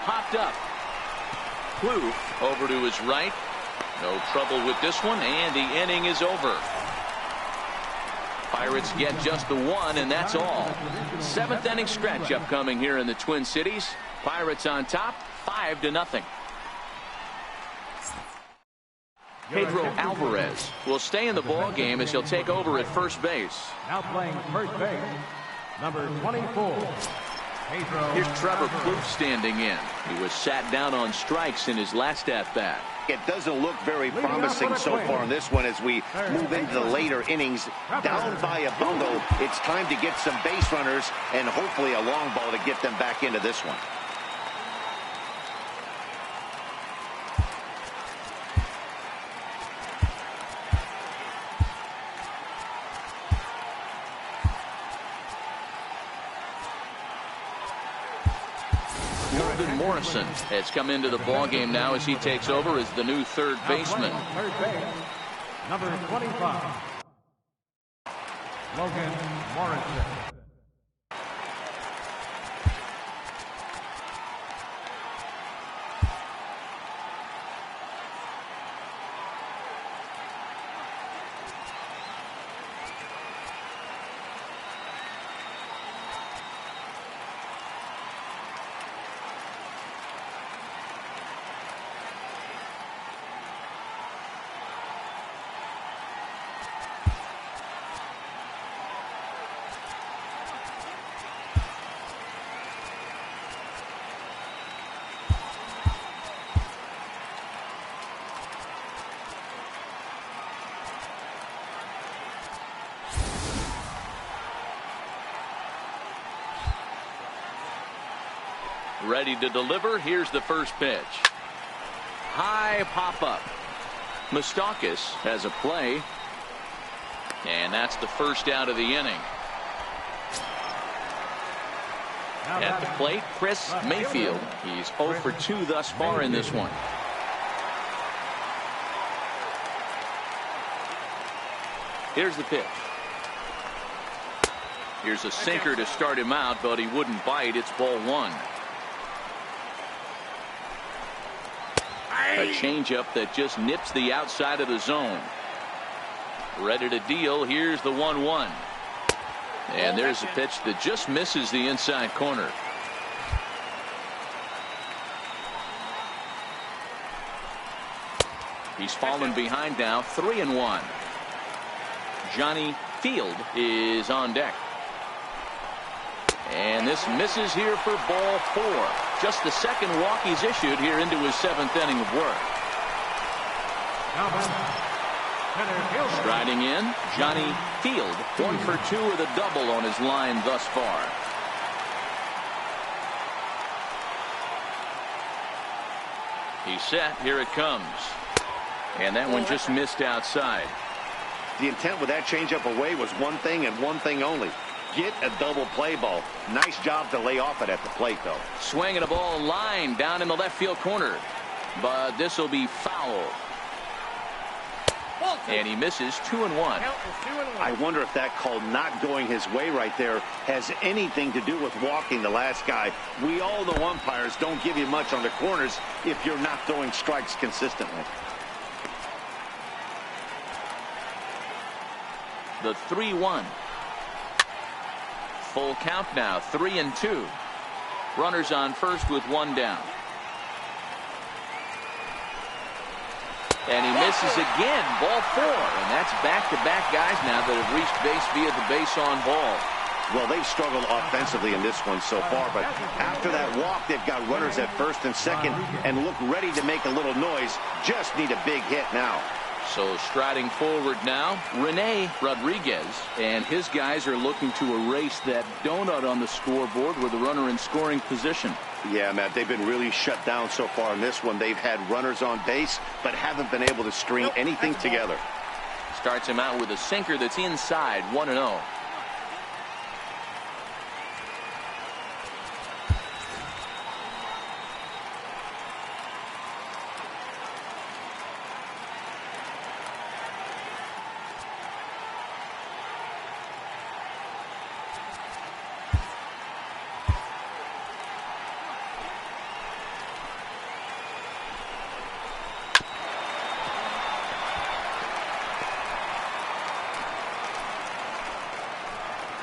Popped up. Kloof over to his right. No trouble with this one, and the inning is over. Pirates get just the 1, and that's all. 7th inning stretch upcoming here in the Twin Cities. Pirates on top, 5-0. Pedro Alvarez will stay in the ball game as he'll take over at first base. Now playing first base, number 24. Pedro. Here's Trevor Kloof standing in. He was sat down on strikes in his last at-bat. It doesn't look very promising so far in this one as we move into the later innings. Down by a bundle, it's time to get some base runners and hopefully a long ball to get them back into this one. Morrison has come into the ball game now as he takes over as the new third baseman. Third base, number 25. Logan Morrison. Ready to deliver. Here's the first pitch. High pop-up. Moustakas has a play. And that's the first out of the inning. At the plate, Chris Mayfield. He's 0 for 2 thus far in this one. Here's the pitch. Here's a sinker to start him out, but he wouldn't bite. It's ball 1. A changeup that just nips the outside of the zone. Ready to deal. Here's the 1-1. And there's a pitch that just misses the inside corner. He's fallen behind now, 3-1. Johnny Field is on deck. And this misses here for ball 4. Just the second walk he's issued here into his 7th inning of work. Striding in, Johnny Field. 1 for 2 with a double on his line thus far. He's set. Here it comes. And that one just missed outside. The intent with that changeup away was one thing and one thing only. Get a double play ball. Nice job to lay off it at the plate, though. Swinging a ball line down in the left field corner. But this will be foul. And he misses 2-1. Count is 2-1. I wonder if that call not going his way right there has anything to do with walking the last guy. We all know umpires don't give you much on the corners if you're not throwing strikes consistently. The 3-1. Full count now, 3-2. Runners on first with one down. And he misses again, ball 4. And that's back-to-back guys now that have reached base via the base on ball. Well, they've struggled offensively in this one so far, but after that walk, they've got runners at first and second and look ready to make a little noise. Just need a big hit now. So striding forward now, Rene Rodriguez, and his guys are looking to erase that donut on the scoreboard with a runner in scoring position. Yeah, Matt, they've been really shut down so far in this one. They've had runners on base, but haven't been able to string anything together. Starts him out with a sinker that's inside, 1-0.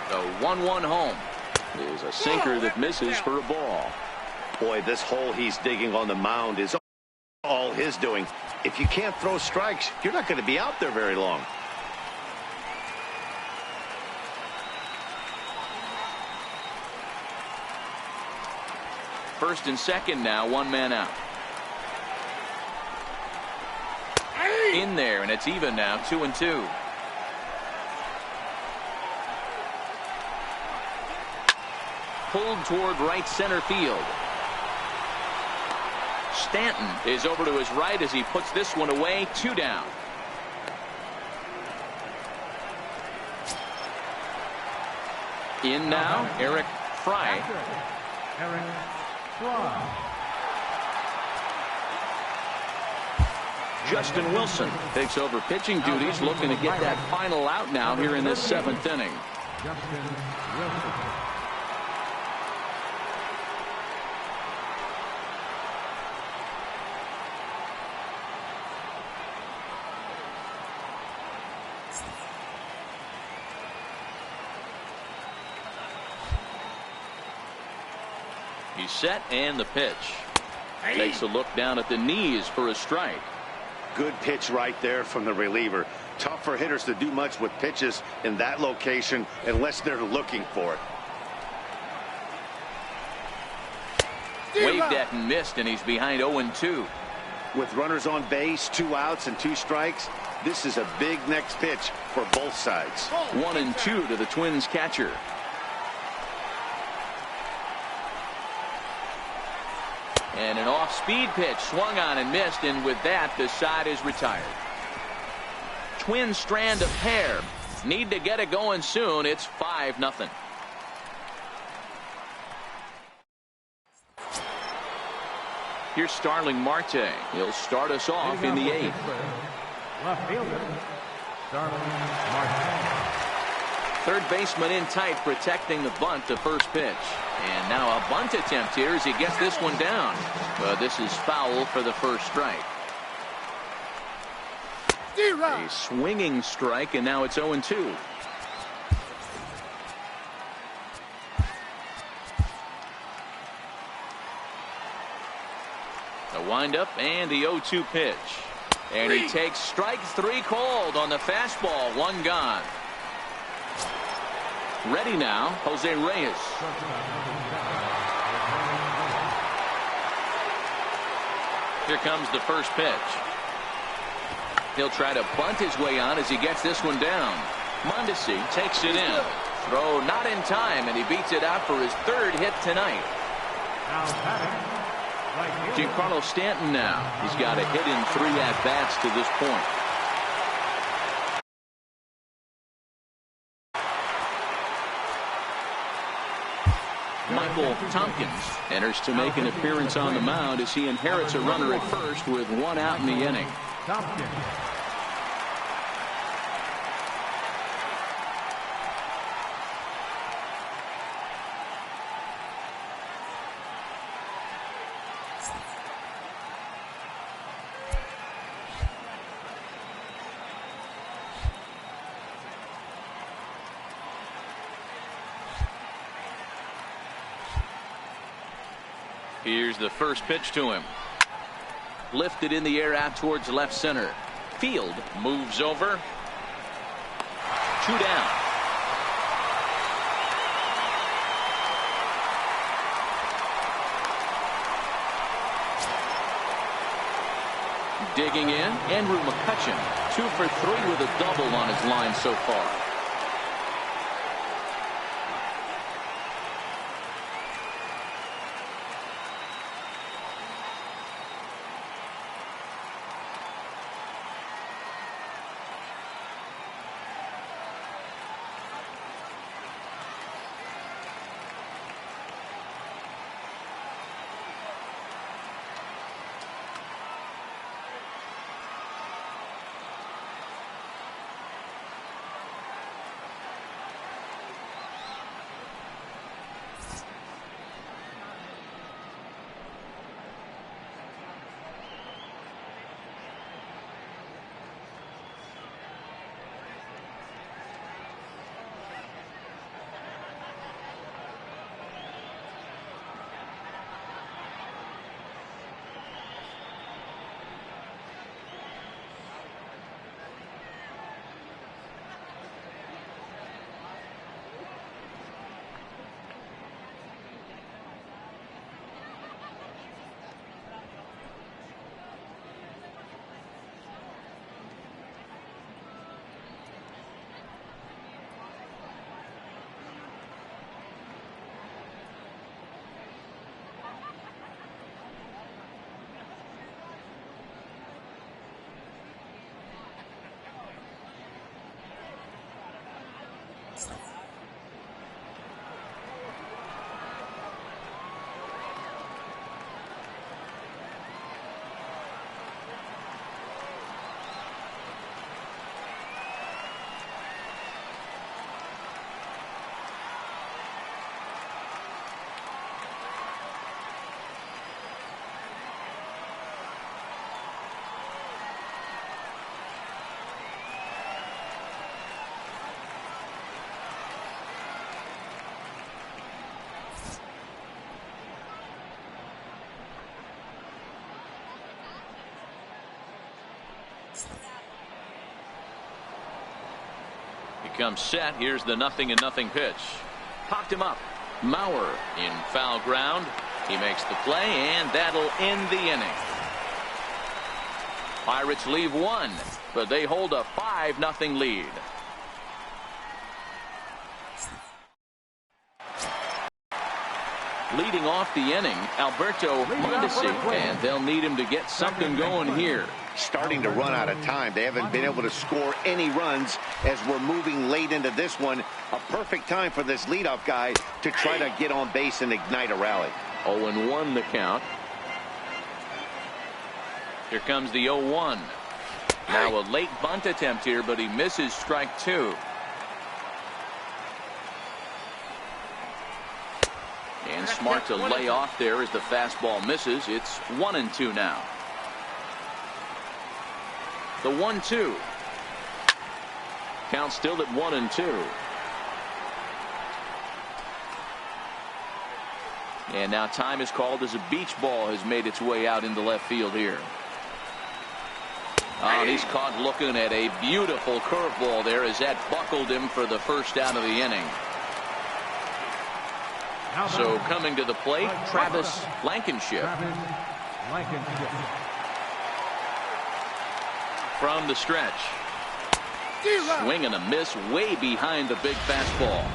The 1-1 home is a sinker that misses for a ball. Boy, this hole he's digging on the mound is all his doing. If you can't throw strikes, you're not going to be out there very long. First and second now, one man out. In there, and it's even now, 2-2. Pulled toward right center field. Stanton is over to his right as he puts this one away. 2 down. In now, Eric Fry. Eric Fry. Justin Wilson takes over pitching duties, looking to get that final out now here in this 7th inning. Justin Wilson. He's set, and the pitch. Takes a look down at the knees for a strike. Good pitch right there from the reliever. Tough for hitters to do much with pitches in that location unless they're looking for it. Waved at and missed, and he's behind 0-2. With runners on base, 2 outs and 2 strikes, this is a big next pitch for both sides. 1-2 to the Twins catcher. And an off-speed pitch swung on and missed, and with that, the side is retired. Twins strand a pair. Need to get it going soon. It's 5-0. Here's Starling Marte. He'll start us off in the 8th. Left fielder, Starling Marte. Third baseman in tight, protecting the bunt to first pitch. And now a bunt attempt here as he gets this one down. But this is foul for the first strike. A swinging strike, and now it's 0-2. The windup and the 0-2 pitch. And he takes strike 3 called on the fastball. 1 gone. Ready now, Jose Reyes. Here comes the first pitch. He'll try to bunt his way on as he gets this one down. Mondesi takes it in. Throw not in time, and he beats it out for his 3rd hit tonight. Now batting, right fielder. Giancarlo Stanton now. He's got a hit in 3 at-bats to this point. Michael Tompkins enters to make an appearance on the mound as he inherits a runner at first with 1 out in the inning. Tompkins. Here's the first pitch to him. Lifted in the air out towards left center. Field moves over. 2 down. Digging in, Andrew McCutchen, 2 for 3 with a double on his line so far. He comes set. Here's the 0-0 pitch. Popped him up. Mauer in foul ground. He makes the play, and that'll end the inning. Pirates leave 1, but they hold a 5-0 lead. Leading off the inning, Alberto Mondesi, and they'll need him to get something going here. Starting to run out of time. They haven't been able to score any runs as we're moving late into this one. A perfect time for this leadoff guy to try to get on base and ignite a rally. 0-1 the count. Here comes the 0-1. Now a late bunt attempt here, but he misses strike 2. And smart to lay off there as the fastball misses. It's 1-2 now. The 1-2. Count still at 1-2. And now time is called as a beach ball has made its way out into left field here. Oh, he's caught looking at a beautiful curveball there as that buckled him for the first out of the inning. So coming to the plate, Travis Blankenship. From the stretch. Swing and a miss way behind the big fastball.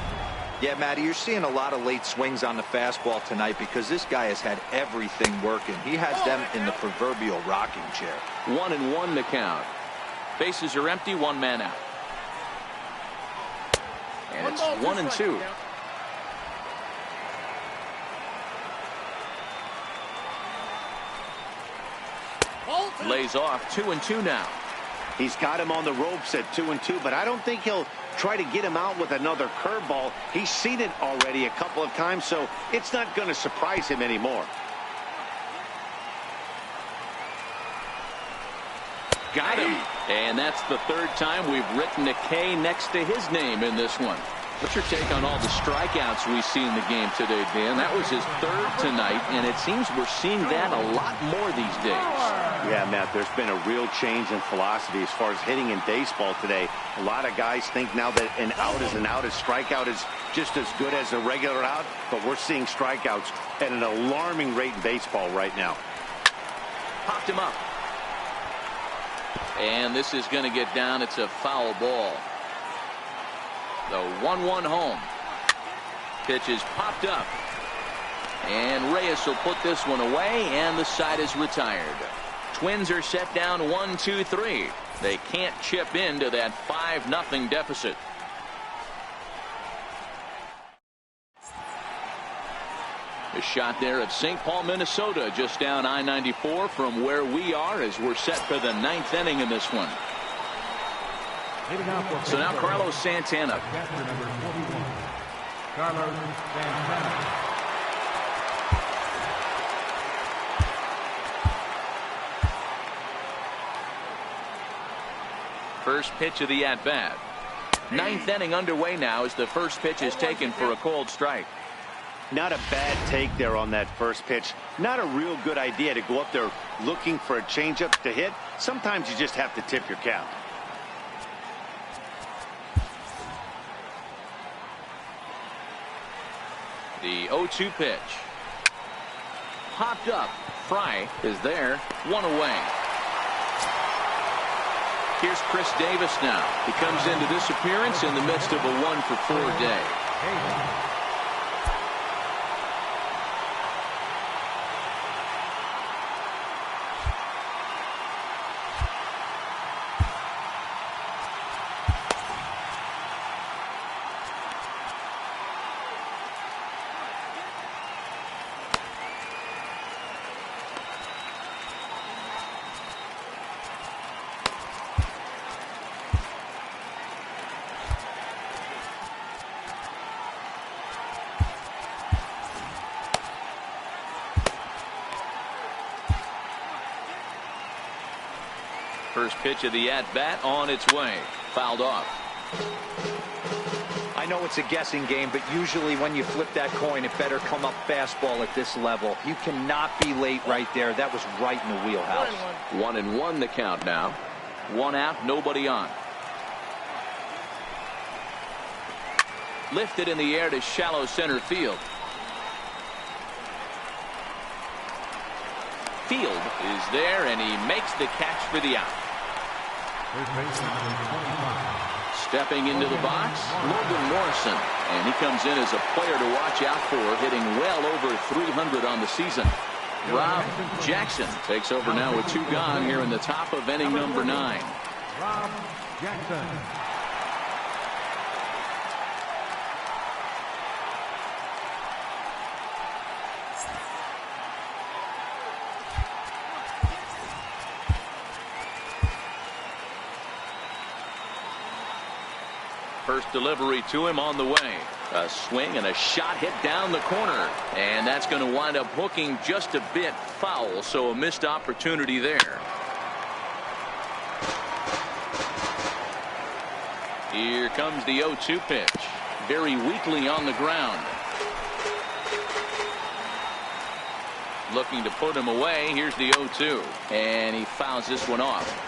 Yeah, Matty, you're seeing a lot of late swings on the fastball tonight because this guy has had everything working. He has them in the proverbial rocking chair. 1-1 to count. Bases are empty, 1 man out. And it's 1-2. Lays off 2-2 now. He's got him on the ropes at 2-2, but I don't think he'll try to get him out with another curveball. He's seen it already a couple of times, so it's not going to surprise him anymore. Got him. And that's the 3rd time we've written a K next to his name in this one. What's your take on all the strikeouts we see in the game today, Dan? That was his third tonight, and it seems we're seeing that a lot more these days. Yeah, Matt, there's been a real change in philosophy as far as hitting in baseball today. A lot of guys think now that an out is an out, a strikeout is just as good as a regular out, but we're seeing strikeouts at an alarming rate in baseball right now. Popped him up. And this is going to get down. It's a foul ball. The 1-1 home. Pitch is popped up. And Reyes will put this one away, and the side is retired. Twins are set down 1-2-3. They can't chip into that 5-0 deficit. A shot there at St. Paul, Minnesota, just down I-94 from where we are as we're set for the 9th inning in this one. So now Carlos Santana. Number 41, Carlos Santana. First pitch of the at-bat. 9th inning underway now as the first pitch is taken for a cold strike. Not a bad take there on that first pitch. Not a real good idea to go up there looking for a changeup to hit. Sometimes you just have to tip your cap. The 0-2 pitch. Popped up. Fry is there. One away. Here's Chris Davis now. He comes into this appearance in the midst of a 1-for-4 day. First pitch of the at-bat on its way. Fouled off. I know it's a guessing game, but usually when you flip that coin, it better come up fastball at this level. You cannot be late right there. That was right in the wheelhouse. 1-1 the count now. One out, nobody on. Lifted in the air to shallow center field. Field is there, and he makes the catch for the out. Stepping into the box, Logan Morrison, and he comes in as a player to watch out for, hitting well over 300 on the season. Rob Jackson takes over now with 2 gone here in the top of inning number 9. Rob Jackson. First delivery to him on the way. A swing and a shot hit down the corner. And that's going to wind up hooking just a bit foul, so a missed opportunity there. Here comes the 0-2 pitch. Very weakly on the ground. Looking to put him away. Here's the 0-2. And he fouls this one off.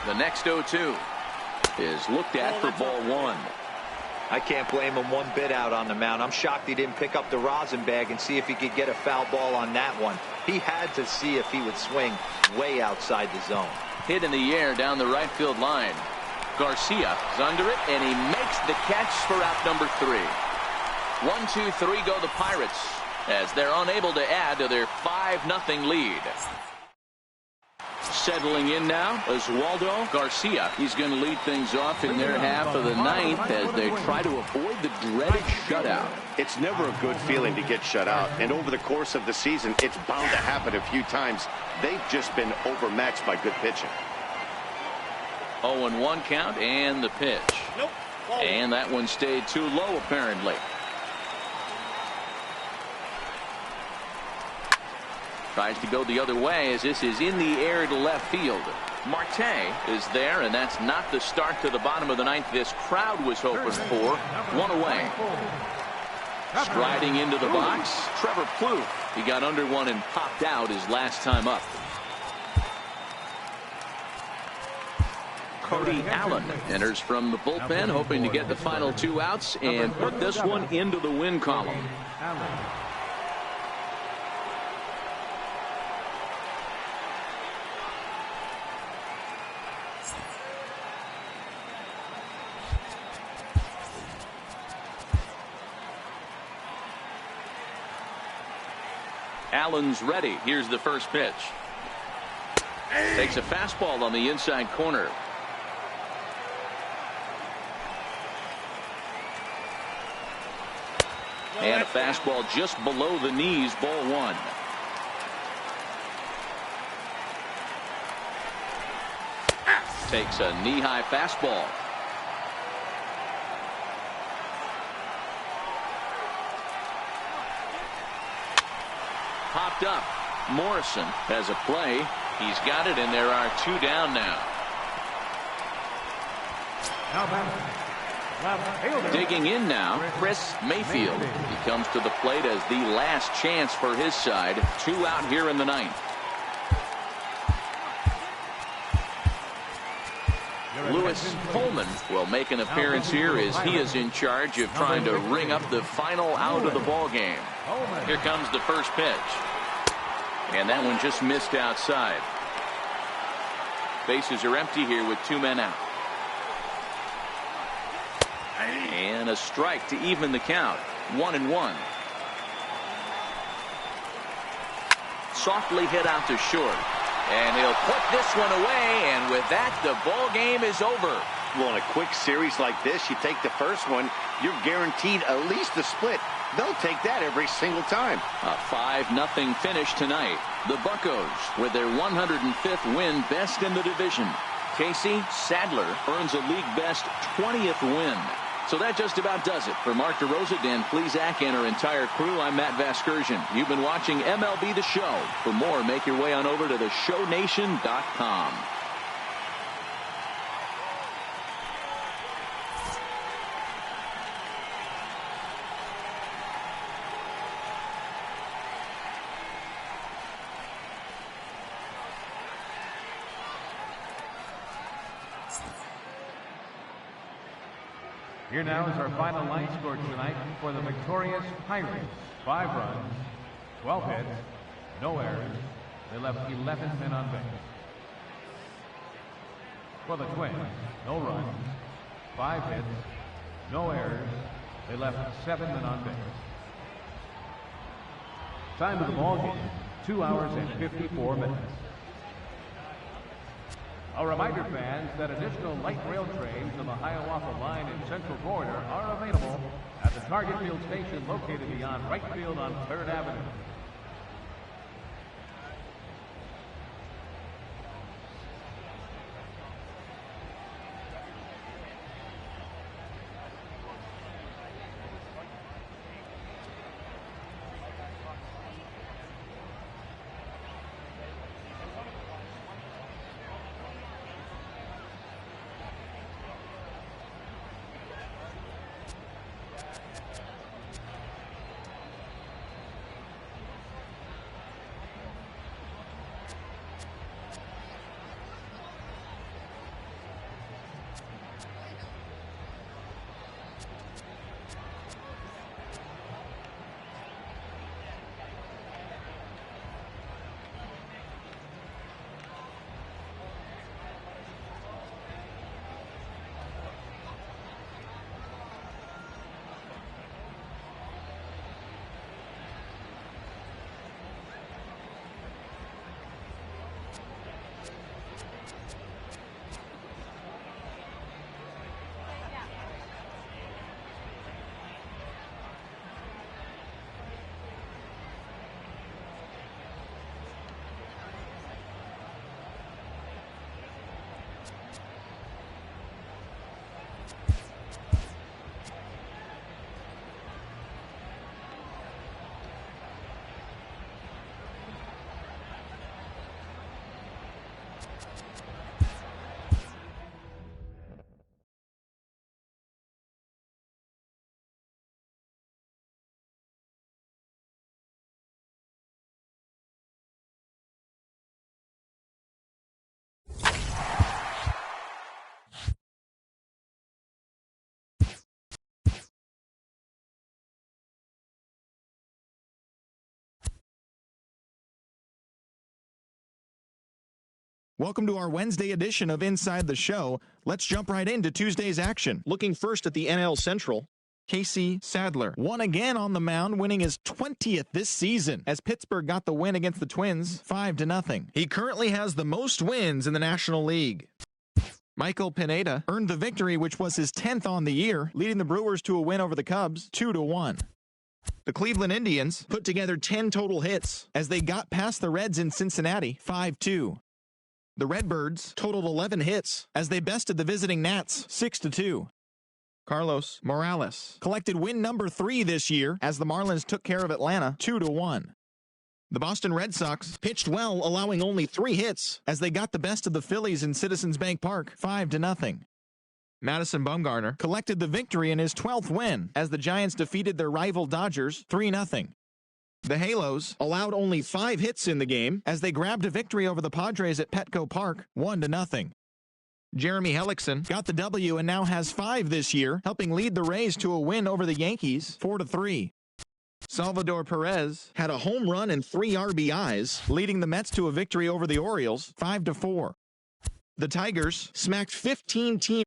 The next 0-2 is looked at for ball 1. I can't blame him one bit out on the mound. I'm shocked he didn't pick up the rosin bag and see if he could get a foul ball on that one. He had to see if he would swing way outside the zone. Hit in the air down the right field line. Garcia is under it, and he makes the catch for out number 3. 1-2-3 go the Pirates as they're unable to add to their 5-0 lead. Settling in now, Oswaldo Garcia. He's going to lead things off in their half of the 9th as they try to avoid the dreaded shutout. It's never a good feeling to get shut out, and over the course of the season, it's bound to happen a few times. They've just been overmatched by good pitching. 0-1 count and the pitch. Nope. And that one stayed too low apparently. Tries to go the other way as this is in the air to left field. Marte is there, and that's not the start to the bottom of the ninth this crowd was hoping for. One away. Striding into the box, Trevor Plouffe. He got under one and popped out his last time up. Cody Allen enters from the bullpen, hoping to get the final 2 outs and put this one into the win column. Allen's ready. Here's the first pitch. Takes a fastball on the inside corner. And a fastball just below the knees, ball 1. Takes a knee-high fastball. Popped up. Morrison has a play. He's got it, and there are 2 down now. Digging in now, Chris Mayfield. He comes to the plate as the last chance for his side. 2 out here in the ninth. Lewis Coleman will make an appearance here as he is in charge of trying to ring up the final out of the ball game. Here comes the first pitch. And that one just missed outside. Bases are empty here with 2 men out. And a strike to even the count. 1-1. Softly hit out to short. And he'll put this one away, and with that, the ball game is over. Well, in a quick series like this, you take the first one, you're guaranteed at least a split. They'll take that every single time. A 5-0 finish tonight. The Buccos with their 105th win, best in the division. Casey Sadler earns a league best 20th win. So that just about does it. For Mark DeRosa, Dan Plesac, and our entire crew, I'm Matt Vasgersian. You've been watching MLB The Show. For more, make your way on over to theshownation.com. Here now is our final line score tonight for the victorious Pirates. 5 runs, 12 hits, no errors. They left 11 men on base. For the Twins, no runs, 5 hits, no errors. They left 7 men on base. Time of the ball game, 2 hours and 54 minutes. A reminder, fans, that additional light rail trains on the Hiawatha Line and Central Corridor are available at the Target Field station located beyond right field on 3rd Avenue. Welcome to our Wednesday edition of Inside the Show. Let's jump right into Tuesday's action. Looking first at the NL Central, Casey Sadler won again on the mound, winning his 20th this season as Pittsburgh got the win against the Twins 5-0. He currently has the most wins in the National League. Michael Pineda earned the victory, which was his 10th on the year, leading the Brewers to a win over the Cubs 2-1. The Cleveland Indians put together 10 total hits as they got past the Reds in Cincinnati 5-2. The Redbirds totaled 11 hits as they bested the visiting Nats 6-2. Carlos Morales collected win number 3 this year as the Marlins took care of Atlanta 2-1. The Boston Red Sox pitched well, allowing only 3 hits as they got the best of the Phillies in Citizens Bank Park 5-0. Madison Bumgarner collected the victory in his 12th win as the Giants defeated their rival Dodgers 3-0. The Halos allowed only 5 hits in the game as they grabbed a victory over the Padres at Petco Park 1-0. Jeremy Hellickson got the W and now has 5 this year, helping lead the Rays to a win over the Yankees 4-3. Salvador Perez had a home run and 3 RBIs, leading the Mets to a victory over the Orioles 5-4. The Tigers smacked 15 teams